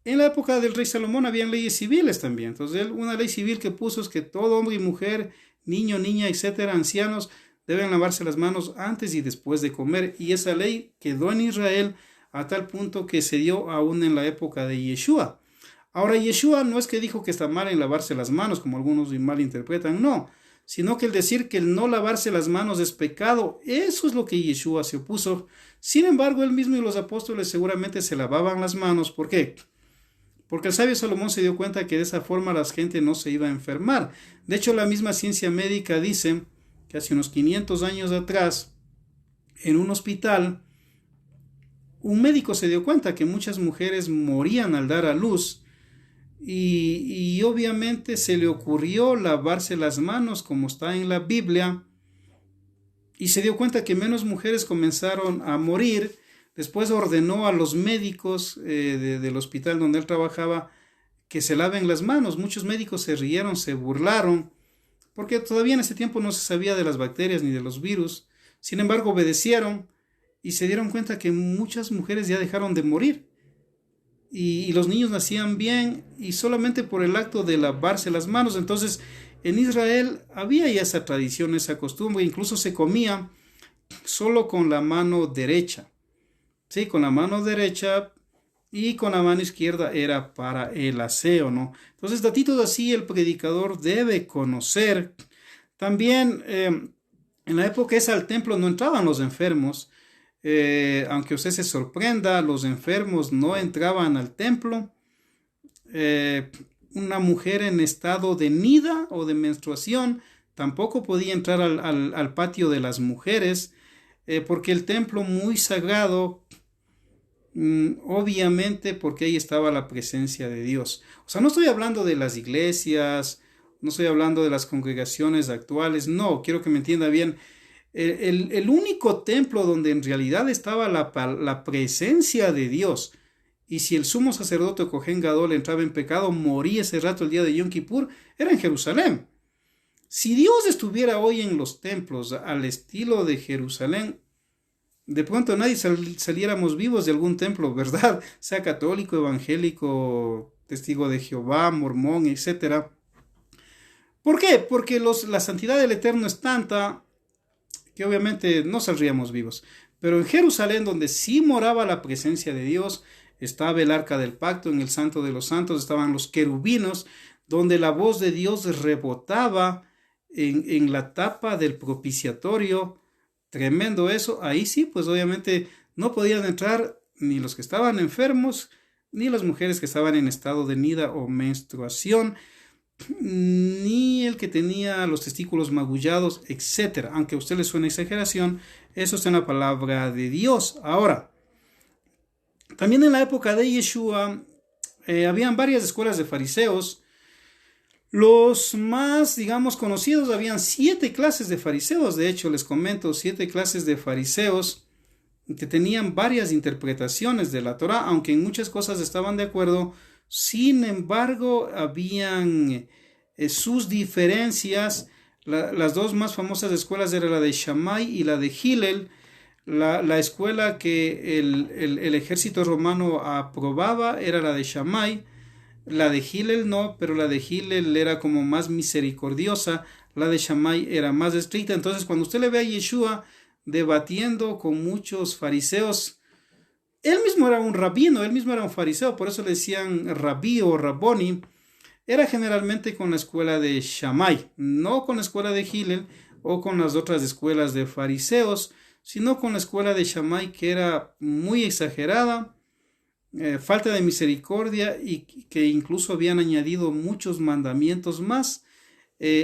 En la época del rey Salomón habían leyes civiles también. Entonces, una ley civil que puso es que todo hombre y mujer, niño, niña, etcétera, ancianos, deben lavarse las manos antes y después de comer. Y esa ley quedó en Israel a tal punto que se dio aún en la época de Yeshua. Ahora, Yeshua no es que dijo que está mal en lavarse las manos, como algunos malinterpretan, no, sino que el decir que el no lavarse las manos es pecado, eso es lo que Yeshua se opuso. Sin embargo, él mismo y los apóstoles seguramente se lavaban las manos. ¿Por qué? Porque el sabio Salomón se dio cuenta que de esa forma la gente no se iba a enfermar. De hecho, la misma ciencia médica dice que hace unos 500 años atrás, en un hospital, un médico se dio cuenta que muchas mujeres morían al dar a luz y obviamente se le ocurrió lavarse las manos como está en la Biblia, y se dio cuenta que menos mujeres comenzaron a morir. Después ordenó a los médicos del hospital donde él trabajaba que se laven las manos. Muchos médicos se rieron, se burlaron, porque todavía en ese tiempo no se sabía de las bacterias ni de los virus. Sin embargo, obedecieron y se dieron cuenta que muchas mujeres ya dejaron de morir y los niños nacían bien y solamente por el acto de lavarse las manos. Entonces en Israel había ya esa tradición, esa costumbre, incluso se comía solo con la mano derecha, sí, con la mano derecha, y con la mano izquierda era para el aseo, ¿no? Entonces, datitos así el predicador debe conocer. También en la época esa al templo no entraban los enfermos. Aunque usted se sorprenda, los enfermos no entraban al templo. Una mujer en estado de nida o de menstruación tampoco podía entrar al patio de las mujeres, porque el templo muy sagrado, obviamente porque ahí estaba la presencia de Dios. O sea, no estoy hablando de las iglesias, no estoy hablando de las congregaciones actuales, no, quiero que me entienda bien. El único templo donde en realidad estaba la presencia de Dios, y si el sumo sacerdote o Cohen Gadol entraba en pecado, moría ese rato el día de Yom Kippur, era en Jerusalén. Si Dios estuviera hoy en los templos al estilo de Jerusalén, de pronto nadie saliéramos vivos de algún templo, ¿verdad? Sea católico, evangélico, testigo de Jehová, mormón, etc. ¿Por qué? Porque la santidad del Eterno es tanta que obviamente no saldríamos vivos. Pero en Jerusalén, donde sí moraba la presencia de Dios, estaba el arca del pacto, en el santo de los santos estaban los querubinos, donde la voz de Dios rebotaba en la tapa del propiciatorio. Tremendo eso. Ahí sí, pues obviamente no podían entrar ni los que estaban enfermos, ni las mujeres que estaban en estado de nida o menstruación, ni el que tenía los testículos magullados, etc. Aunque a usted le suene exageración, eso está en la palabra de Dios. Ahora, también en la época de Yeshua habían varias escuelas de fariseos. Los más, digamos, conocidos, habían 7 clases de fariseos. De hecho, les comento, 7 clases de fariseos que tenían varias interpretaciones de la Torá, aunque en muchas cosas estaban de acuerdo. Sin embargo, habían sus diferencias. Las dos más famosas escuelas eran la de Shammai y la de Hillel. La escuela que el ejército romano aprobaba era la de Shammai. La de Hillel no, pero la de Hillel era como más misericordiosa. La de Shammai era más estricta. Entonces, cuando usted le ve a Yeshua debatiendo con muchos fariseos, él mismo era un rabino, él mismo era un fariseo, por eso le decían rabí o raboni. Era generalmente con la escuela de Shammai, no con la escuela de Hillel o con las otras escuelas de fariseos, sino con la escuela de Shammai, que era muy exagerada, falta de misericordia, y que incluso habían añadido muchos mandamientos más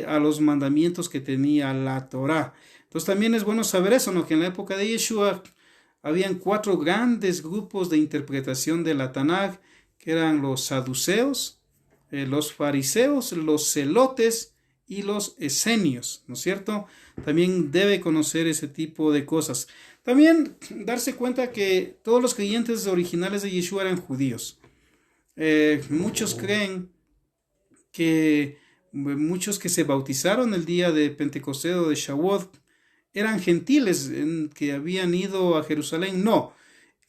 a los mandamientos que tenía la Torá. Entonces también es bueno saber eso, ¿no? Que en la época de Yeshua habían 4 grandes grupos de interpretación de la Tanaj, que eran los saduceos, los fariseos, los celotes y los esenios, ¿no es cierto? También debe conocer ese tipo de cosas. También darse cuenta que todos los creyentes originales de Yeshua eran judíos. Muchos creen que muchos que se bautizaron el día de Pentecostés o de Shavuot eran gentiles que habían ido a Jerusalén. No,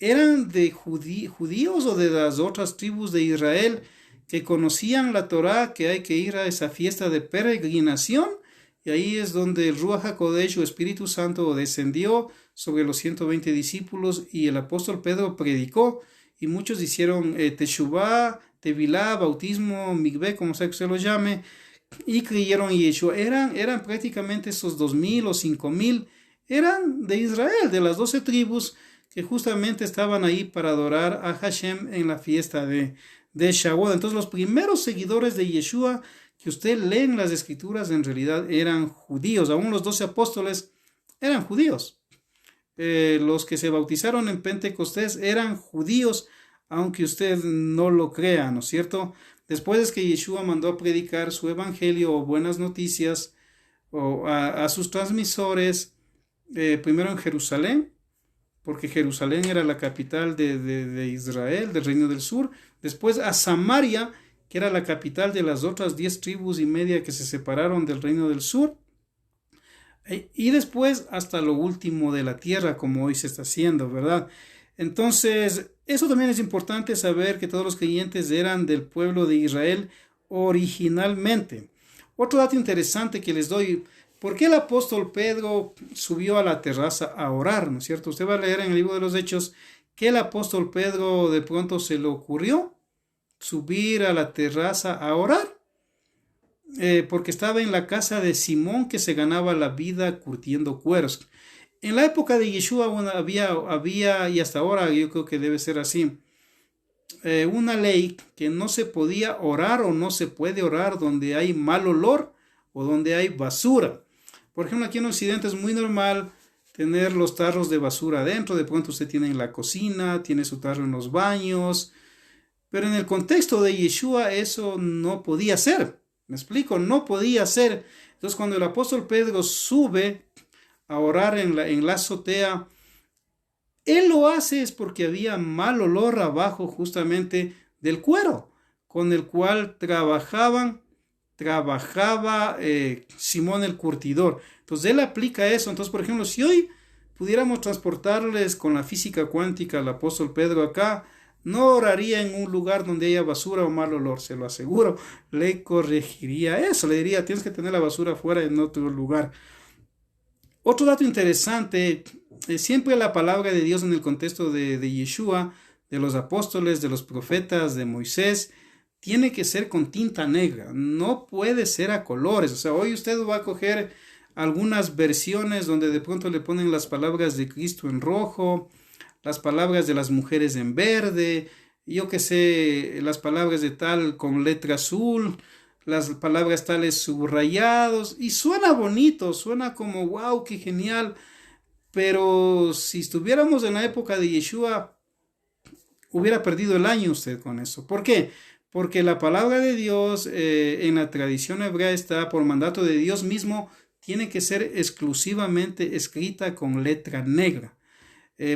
eran de judíos o de las otras tribus de Israel que conocían la Torá, que hay que ir a esa fiesta de peregrinación, y ahí es donde el Ruach HaKodesh o Espíritu Santo descendió sobre los 120 discípulos y el apóstol Pedro predicó, y muchos hicieron Teshuvá, Tevilá, bautismo, Mikvé, como sea que se lo llame, y creyeron en Yeshua. Eran prácticamente esos 2,000 o 5,000, eran de Israel, de las 12 tribus que justamente estaban ahí para adorar a Hashem en la fiesta de Shavuot. Entonces los primeros seguidores de Yeshua que usted lee en las escrituras en realidad eran judíos. Aún los 12 apóstoles eran judíos. Los que se bautizaron en Pentecostés eran judíos, aunque usted no lo crea, ¿no es cierto? Después es que Yeshua mandó a predicar su evangelio o buenas noticias a sus transmisores, primero en Jerusalén, porque Jerusalén era la capital de Israel, del Reino del Sur. Después a Samaria, que era la capital de las otras 10 tribus y media que se separaron del Reino del Sur. y después hasta lo último de la tierra, como hoy se está haciendo, ¿verdad? Entonces, eso también es importante saber que todos los creyentes eran del pueblo de Israel originalmente. Otro dato interesante que les doy, ¿por qué el apóstol Pedro subió a la terraza a orar? ¿No es cierto? Usted va a leer en el libro de los Hechos que el apóstol Pedro de pronto se le ocurrió subir a la terraza a orar, porque estaba en la casa de Simón, que se ganaba la vida curtiendo cueros. En la época de Yeshua había, y hasta ahora yo creo que debe ser así, una ley que no se podía orar o no se puede orar donde hay mal olor o donde hay basura. Por ejemplo, aquí en Occidente es muy normal tener los tarros de basura adentro. De pronto usted tiene en la cocina, tiene su tarro en los baños, pero en el contexto de Yeshua eso no podía ser. ¿Me explico? No podía ser. Entonces, cuando el apóstol Pedro sube a orar en la azotea, él lo hace es porque había mal olor abajo justamente del cuero con el cual trabajaba Simón el curtidor. Entonces él aplica eso. Entonces, por ejemplo, si hoy pudiéramos transportarles con la física cuántica al apóstol Pedro acá, no oraría en un lugar donde haya basura o mal olor, se lo aseguro. Le corregiría eso, le diría, tienes que tener la basura fuera en otro lugar. Otro dato interesante, siempre la palabra de Dios en el contexto de Yeshua, de los apóstoles, de los profetas, de Moisés, tiene que ser con tinta negra, no puede ser a colores. O sea, hoy usted va a coger algunas versiones donde de pronto le ponen las palabras de Cristo en rojo, las palabras de las mujeres en verde, yo que sé, las palabras de tal con letra azul, las palabras tales subrayados, y suena bonito, suena como wow, qué genial, pero si estuviéramos en la época de Yeshua, hubiera perdido el año usted con eso. ¿Por qué? Porque la palabra de Dios en la tradición hebrea está por mandato de Dios mismo, tiene que ser exclusivamente escrita con letra negra.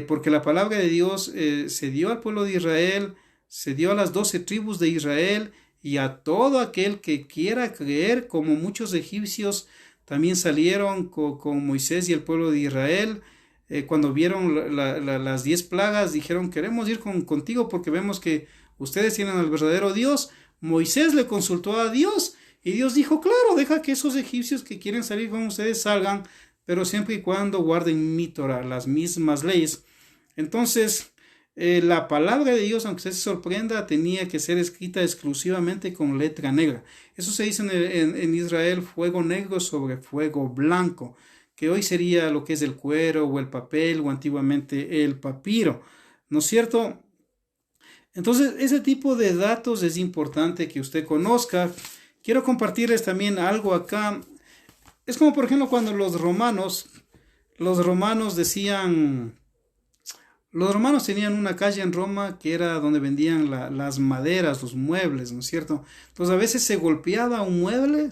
Porque la palabra de Dios se dio al pueblo de Israel, se dio a las 12 tribus de Israel y a todo aquel que quiera creer, como muchos egipcios también salieron con Moisés y el pueblo de Israel. Cuando vieron las 10 plagas, dijeron, queremos ir contigo porque vemos que ustedes tienen al verdadero Dios. Moisés le consultó a Dios y Dios dijo, claro, deja que esos egipcios que quieren salir con ustedes salgan, pero siempre y cuando guarden mi Torah, las mismas leyes. Entonces, la palabra de Dios, aunque usted se sorprenda, tenía que ser escrita exclusivamente con letra negra. Eso se dice en Israel, fuego negro sobre fuego blanco, que hoy sería lo que es el cuero o el papel o antiguamente el papiro, ¿no es cierto? Entonces, ese tipo de datos es importante que usted conozca. Quiero compartirles también algo acá. Es como, por ejemplo, cuando los romanos decían, los romanos tenían una calle en Roma que era donde vendían las maderas, los muebles, ¿no es cierto? Entonces a veces se golpeaba un mueble,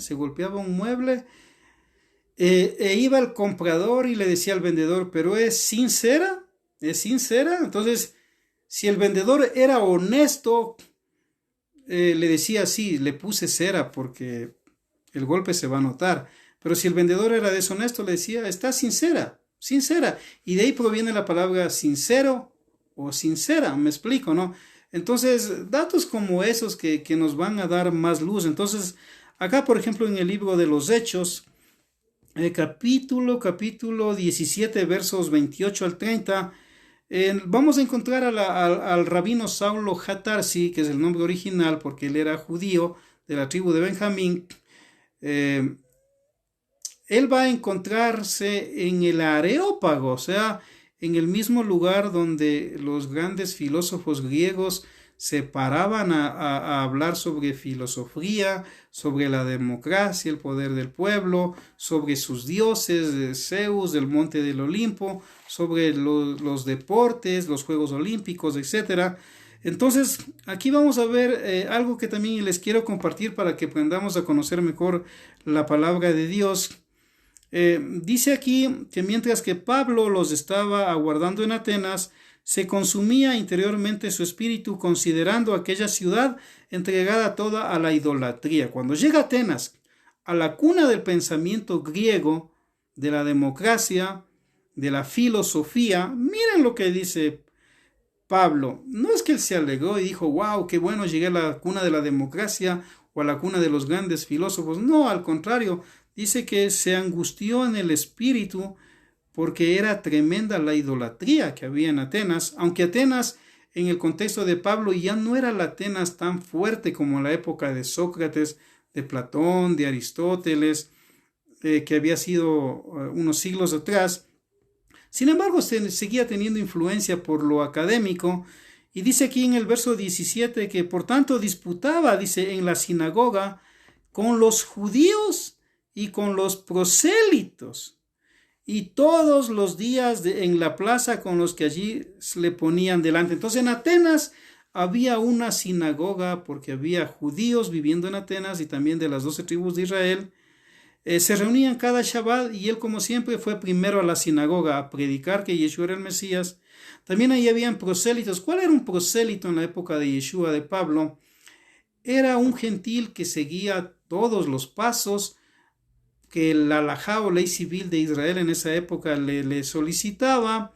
iba el comprador y le decía al vendedor, pero ¿es sincera? ¿Es sincera? Entonces, si el vendedor era honesto, le decía, sí, le puse cera porque el golpe se va a notar. Pero si el vendedor era deshonesto, le decía, está sincera. Y de ahí proviene la palabra sincero o sincera, me explico, ¿no? Entonces, datos como esos que nos van a dar más luz. Entonces, acá, por ejemplo, en el libro de los Hechos, capítulo 17, versos 28 al 30, vamos a encontrar al rabino Saulo Hatarsi, que es el nombre original porque él era judío de la tribu de Benjamín. Él va a encontrarse en el Areópago, o sea, en el mismo lugar donde los grandes filósofos griegos se paraban a hablar sobre filosofía, sobre la democracia, el poder del pueblo, sobre sus dioses, Zeus, del monte del Olimpo, sobre los deportes, los Juegos Olímpicos, etc. Entonces, aquí vamos a ver algo que también les quiero compartir para que aprendamos a conocer mejor la palabra de Dios. Dice aquí que mientras que Pablo los estaba aguardando en Atenas, se consumía interiormente su espíritu considerando aquella ciudad entregada toda a la idolatría. Cuando llega a Atenas, a la cuna del pensamiento griego, de la democracia, de la filosofía. Miren lo que dice Pablo. No es que él se alegró y dijo, wow, qué bueno, llegué a la cuna de la democracia o a la cuna de los grandes filósofos. No, al contrario, dice que se angustió en el espíritu porque era tremenda la idolatría que había en Atenas, aunque Atenas en el contexto de Pablo ya no era la Atenas tan fuerte como en la época de Sócrates, de Platón, de Aristóteles, que había sido unos siglos atrás. Sin embargo, seguía teniendo influencia por lo académico, y dice aquí en el verso 17 que por tanto disputaba, dice, en la sinagoga con los judíos y con los prosélitos, y todos los días en la plaza con los que allí le ponían delante. Entonces en Atenas había una sinagoga porque había judíos viviendo en Atenas y también de las 12 tribus de Israel. Se reunían cada Shabbat y él, como siempre, fue primero a la sinagoga a predicar que Yeshua era el Mesías. También ahí habían prosélitos. ¿Cuál era un prosélito en la época de Yeshua, de Pablo? Era un gentil que seguía todos los pasos que el halajá o ley civil de Israel en esa época le solicitaba,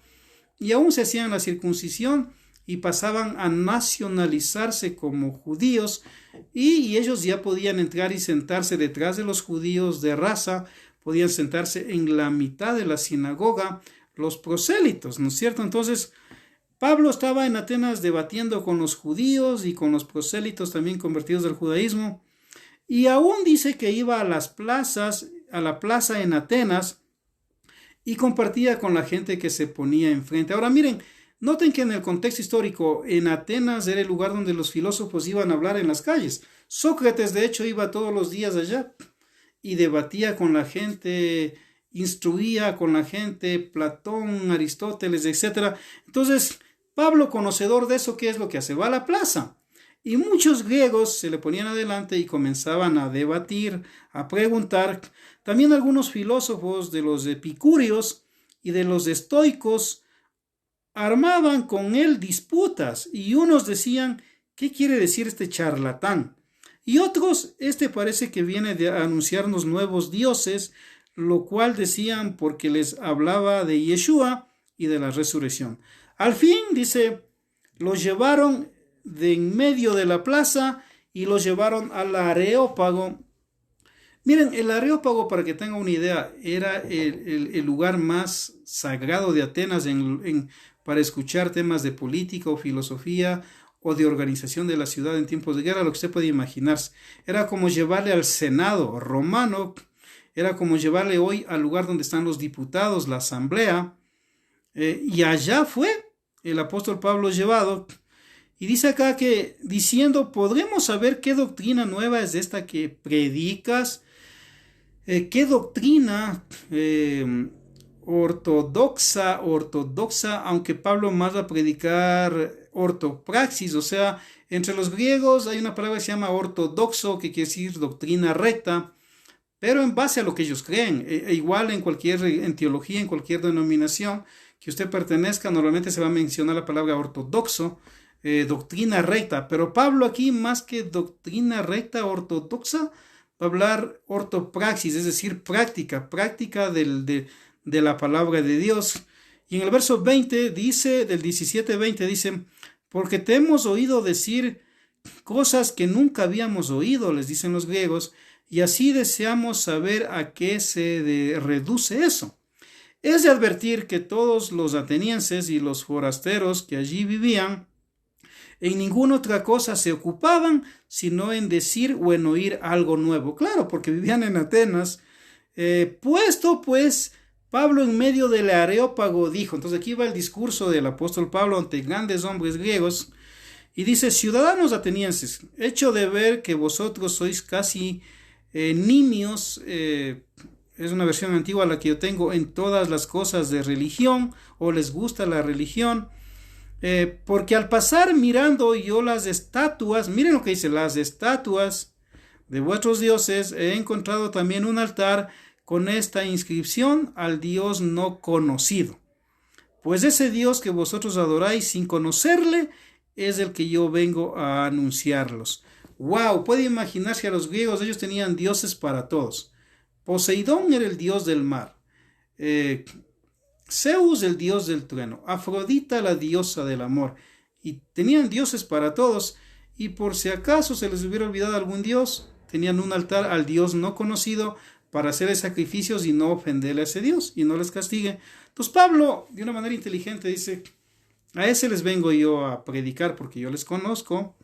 y aún se hacían la circuncisión y pasaban a nacionalizarse como judíos, y ellos ya podían entrar y sentarse detrás de los judíos de raza, podían sentarse en la mitad de la sinagoga, los prosélitos, ¿no es cierto? Entonces Pablo estaba en Atenas debatiendo con los judíos y con los prosélitos también convertidos del judaísmo, y aún dice que iba a las plazas, a la plaza en Atenas, y compartía con la gente que se ponía enfrente. Ahora miren, noten que en el contexto histórico, en Atenas era el lugar donde los filósofos iban a hablar en las calles. Sócrates, de hecho, iba todos los días allá y debatía con la gente, instruía con la gente, Platón, Aristóteles, etc. Entonces, Pablo, conocedor de eso, ¿qué es lo que hace? Va a la plaza. Y muchos griegos se le ponían adelante y comenzaban a debatir, a preguntar. También algunos filósofos de los epicúreos y de los estoicos armaban con él disputas, y unos decían, ¿qué quiere decir este charlatán? Y otros, este parece que viene de anunciarnos nuevos dioses, lo cual decían porque les hablaba de Yeshua y de la resurrección. Al fin, dice, los llevaron de en medio de la plaza y los llevaron al Areópago. Miren, el Areópago, para que tengan una idea, era el lugar más sagrado de Atenas para escuchar temas de política o filosofía o de organización de la ciudad en tiempos de guerra, lo que usted puede imaginarse. Era como llevarle al Senado romano, era como llevarle hoy al lugar donde están los diputados, la asamblea, y allá fue el apóstol Pablo llevado. Y dice acá que, diciendo, ¿podremos saber qué doctrina nueva es esta que predicas? ¿Qué doctrina ortodoxa, aunque Pablo más va a predicar ortopraxis? O sea, entre los griegos hay una palabra que se llama ortodoxo, que quiere decir doctrina recta, pero en base a lo que ellos creen. Igual en teología, en cualquier denominación que usted pertenezca, normalmente se va a mencionar la palabra ortodoxo, doctrina recta, pero Pablo aquí, más que doctrina recta ortodoxa, va a hablar ortopraxis, es decir, práctica de la palabra de Dios. Y en el verso 20 dice, del 17-20 dice, porque te hemos oído decir cosas que nunca habíamos oído, les dicen los griegos, y así deseamos saber a qué se reduce eso. Es de advertir que todos los atenienses y los forasteros que allí vivían en ninguna otra cosa se ocupaban, sino en decir o en oír algo nuevo. Claro, porque vivían en Atenas. Puesto pues Pablo en medio del Areópago dijo, entonces aquí va el discurso del apóstol Pablo ante grandes hombres griegos, y dice, ciudadanos atenienses, hecho de ver que vosotros sois casi nimios, es una versión antigua la que yo tengo, en todas las cosas de religión, o les gusta la religión, porque al pasar mirando yo las estatuas, miren lo que dice, las estatuas de vuestros dioses, he encontrado también un altar con esta inscripción, al Dios no conocido. Pues ese Dios que vosotros adoráis sin conocerle, es el que yo vengo a anunciarlos. Wow, puede imaginarse a los griegos, ellos tenían dioses para todos. Poseidón era el dios del mar. Zeus, el dios del trueno, Afrodita, la diosa del amor, y tenían dioses para todos, y por si acaso se les hubiera olvidado algún dios, tenían un altar al dios no conocido para hacerle sacrificios y no ofenderle a ese dios, y no les castigue. Entonces Pablo, de una manera inteligente, dice, a ese les vengo yo a predicar porque yo les conozco.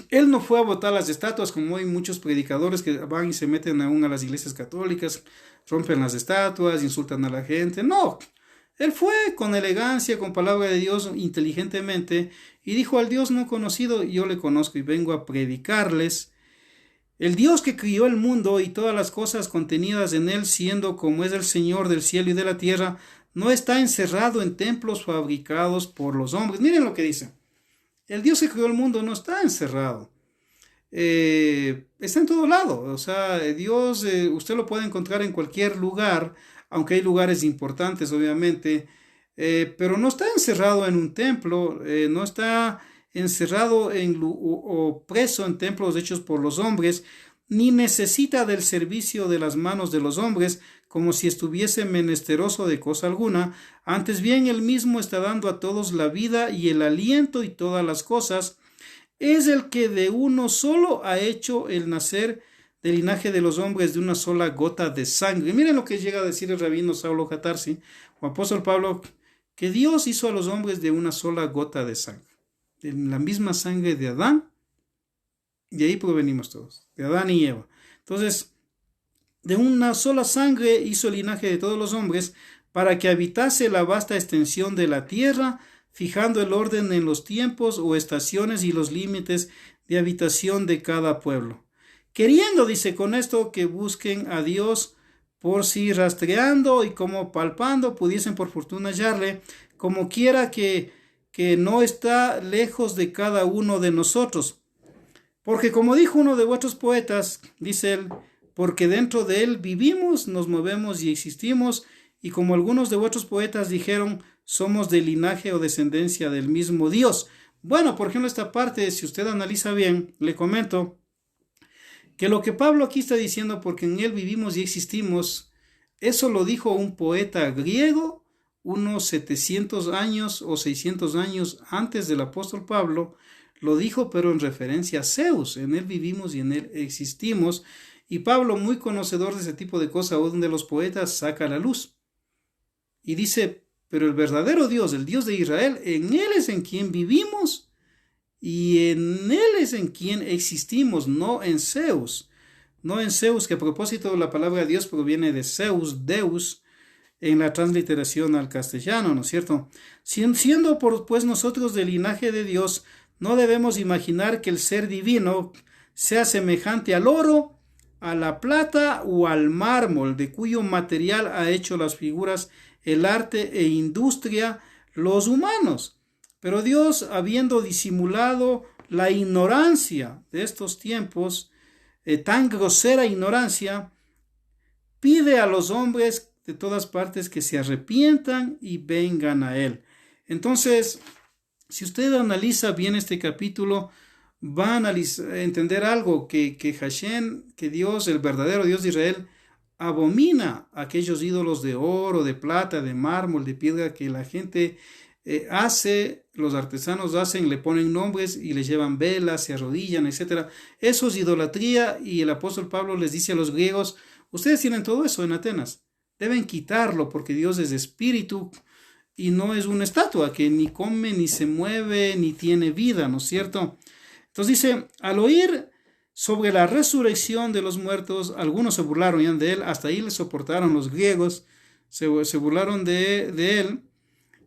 Él no fue a botar las estatuas como hay muchos predicadores que van y se meten aún a las iglesias católicas, rompen las estatuas, insultan a la gente. No, él fue con elegancia, con palabra de Dios, inteligentemente, y dijo al Dios no conocido, yo le conozco y vengo a predicarles. El Dios que crió el mundo y todas las cosas contenidas en él, siendo como es el Señor del cielo y de la tierra, no está encerrado en templos fabricados por los hombres. Miren lo que dice. El Dios que creó el mundo no está encerrado. Está en todo lado. O sea, Dios, usted lo puede encontrar en cualquier lugar, aunque hay lugares importantes, obviamente, pero no está encerrado en un templo, no está encerrado o preso en templos hechos por los hombres, ni necesita del servicio de las manos de los hombres, como si estuviese menesteroso de cosa alguna. Antes bien, él mismo está dando a todos la vida y el aliento y todas las cosas. Es el que de uno solo ha hecho el nacer del linaje de los hombres de una sola gota de sangre. Miren lo que llega a decir el rabino Saulo Catarsi, o apóstol Pablo, que Dios hizo a los hombres de una sola gota de sangre, de la misma sangre de Adán, y ahí provenimos todos, de Adán y Eva. Entonces, de una sola sangre hizo el linaje de todos los hombres para que habitase la vasta extensión de la tierra, fijando el orden en los tiempos o estaciones y los límites de habitación de cada pueblo. Queriendo, dice, con esto que busquen a Dios por si rastreando y como palpando pudiesen por fortuna hallarle, como quiera que no está lejos de cada uno de nosotros. Porque como dijo uno de vuestros poetas, dice él, porque dentro de él vivimos, nos movemos y existimos, y como algunos de vuestros poetas dijeron, somos de linaje o descendencia del mismo Dios. Bueno, por ejemplo, esta parte, si usted analiza bien, le comento que lo que Pablo aquí está diciendo, porque en él vivimos y existimos, eso lo dijo un poeta griego unos 700 años o 600 años antes del apóstol Pablo. Lo dijo, pero en referencia a Zeus. En él vivimos y en él existimos. Y Pablo, muy conocedor de ese tipo de cosas, donde los poetas saca la luz. Y dice, pero el verdadero Dios, el Dios de Israel, en él es en quien vivimos y en él es en quien existimos, no en Zeus. No en Zeus, que a propósito la palabra Dios proviene de Zeus, Deus, en la transliteración al castellano, ¿no es cierto? Siendo pues nosotros del linaje de Dios, no debemos imaginar que el ser divino sea semejante al oro, a la plata o al mármol, de cuyo material ha hecho las figuras el arte e industria los humanos. Pero Dios, habiendo disimulado la ignorancia de estos tiempos, tan grosera ignorancia, pide a los hombres de todas partes que se arrepientan y vengan a Él. Entonces, si usted analiza bien este capítulo, va a entender algo, que Hashem, que Dios, el verdadero Dios de Israel, abomina aquellos ídolos de oro, de plata, de mármol, de piedra que la gente hace, los artesanos hacen, le ponen nombres y le llevan velas, se arrodillan, etc. Eso es idolatría, y el apóstol Pablo les dice a los griegos, ustedes tienen todo eso en Atenas, deben quitarlo porque Dios es espíritu y no es una estatua que ni come, ni se mueve, ni tiene vida, ¿no es cierto? Entonces dice, al oír sobre la resurrección de los muertos, algunos se burlaron ya de él, hasta ahí le soportaron los griegos, se burlaron de él,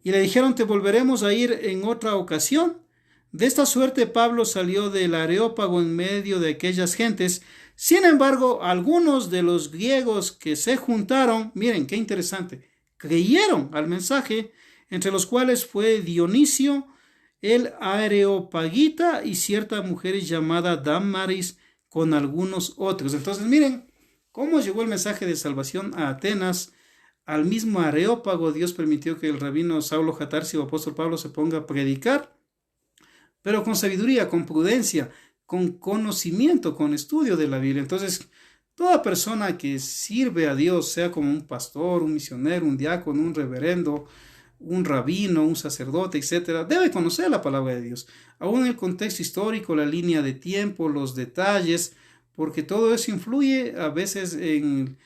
y le dijeron, te volveremos a ir en otra ocasión. De esta suerte Pablo salió del Areópago en medio de aquellas gentes. Sin embargo, algunos de los griegos que se juntaron, miren qué interesante, creyeron al mensaje, entre los cuales fue Dionisio, el Areopagita, y cierta mujer llamada Damaris, con algunos otros. Entonces miren cómo llegó el mensaje de salvación a Atenas. Al mismo Areópago Dios permitió que el rabino Saulo Catarsi o apóstol Pablo se ponga a predicar, pero con sabiduría, con prudencia, con conocimiento, con estudio de la Biblia. Entonces Toda persona que sirve a Dios, sea como un pastor, un misionero, un diácono, un reverendo, un rabino, un sacerdote, etcétera, debe conocer la palabra de Dios, aún en el contexto histórico, la línea de tiempo, los detalles, porque todo eso influye a veces en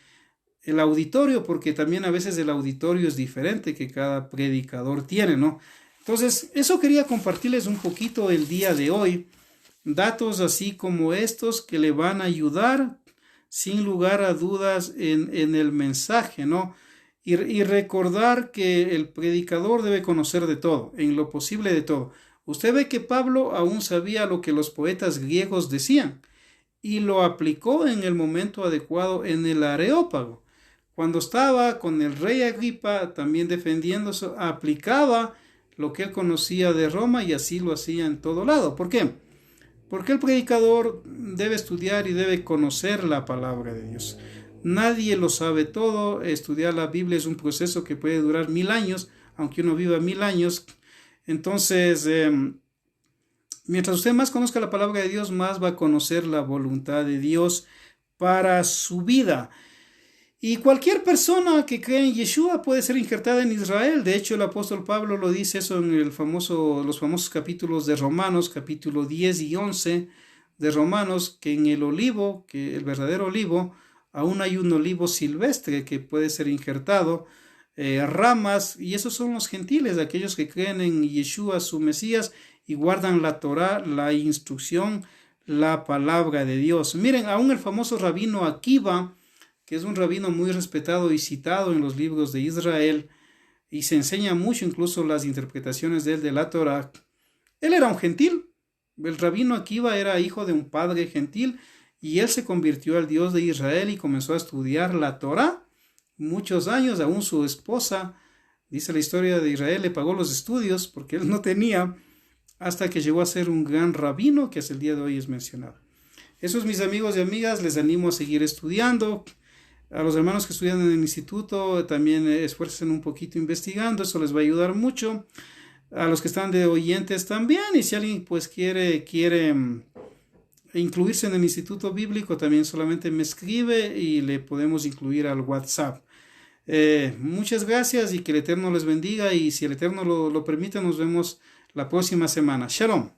el auditorio, porque también a veces el auditorio es diferente que cada predicador tiene, ¿no? Entonces, eso quería compartirles un poquito el día de hoy, datos así como estos que le van a ayudar sin lugar a dudas en el mensaje, ¿no? Y recordar que el predicador debe conocer de todo, en lo posible de todo. Usted ve que Pablo aún sabía lo que los poetas griegos decían y lo aplicó en el momento adecuado en el Areópago. Cuando estaba con el rey Agripa también defendiéndose, aplicaba lo que él conocía de Roma y así lo hacía en todo lado. ¿Por qué? Porque el predicador debe estudiar y debe conocer la palabra de Dios. Nadie lo sabe todo. Estudiar la Biblia es un proceso que puede durar 1000 años, aunque uno viva 1000 años. Entonces, mientras usted más conozca la palabra de Dios, más va a conocer la voluntad de Dios para su vida. Y cualquier persona que cree en Yeshua puede ser injertada en Israel. De hecho, el apóstol Pablo lo dice eso en los famosos capítulos de Romanos, capítulo 10 y 11 de Romanos, que en el olivo, que el verdadero olivo, aún hay un olivo silvestre que puede ser injertado, ramas, y esos son los gentiles, aquellos que creen en Yeshua, su Mesías, y guardan la Torá, la instrucción, la palabra de Dios. Miren, aún el famoso rabino Akiva, que es un rabino muy respetado y citado en los libros de Israel, y se enseña mucho incluso las interpretaciones de él de la Torá. Él era un gentil. El rabino Akiva era hijo de un padre gentil, y él se convirtió al Dios de Israel y comenzó a estudiar la Torá. Muchos años, aún su esposa, dice la historia de Israel, le pagó los estudios porque él no tenía, hasta que llegó a ser un gran rabino que hasta el día de hoy es mencionado. Esos, mis amigos y amigas, les animo a seguir estudiando. A los hermanos que estudian en el instituto también esfuercen un poquito investigando, eso les va a ayudar mucho. A los que están de oyentes también, y si alguien pues quiere incluirse en el instituto bíblico, también solamente me escribe y le podemos incluir al WhatsApp. Muchas gracias y que el Eterno les bendiga, y si el Eterno lo permite nos vemos la próxima semana. Shalom.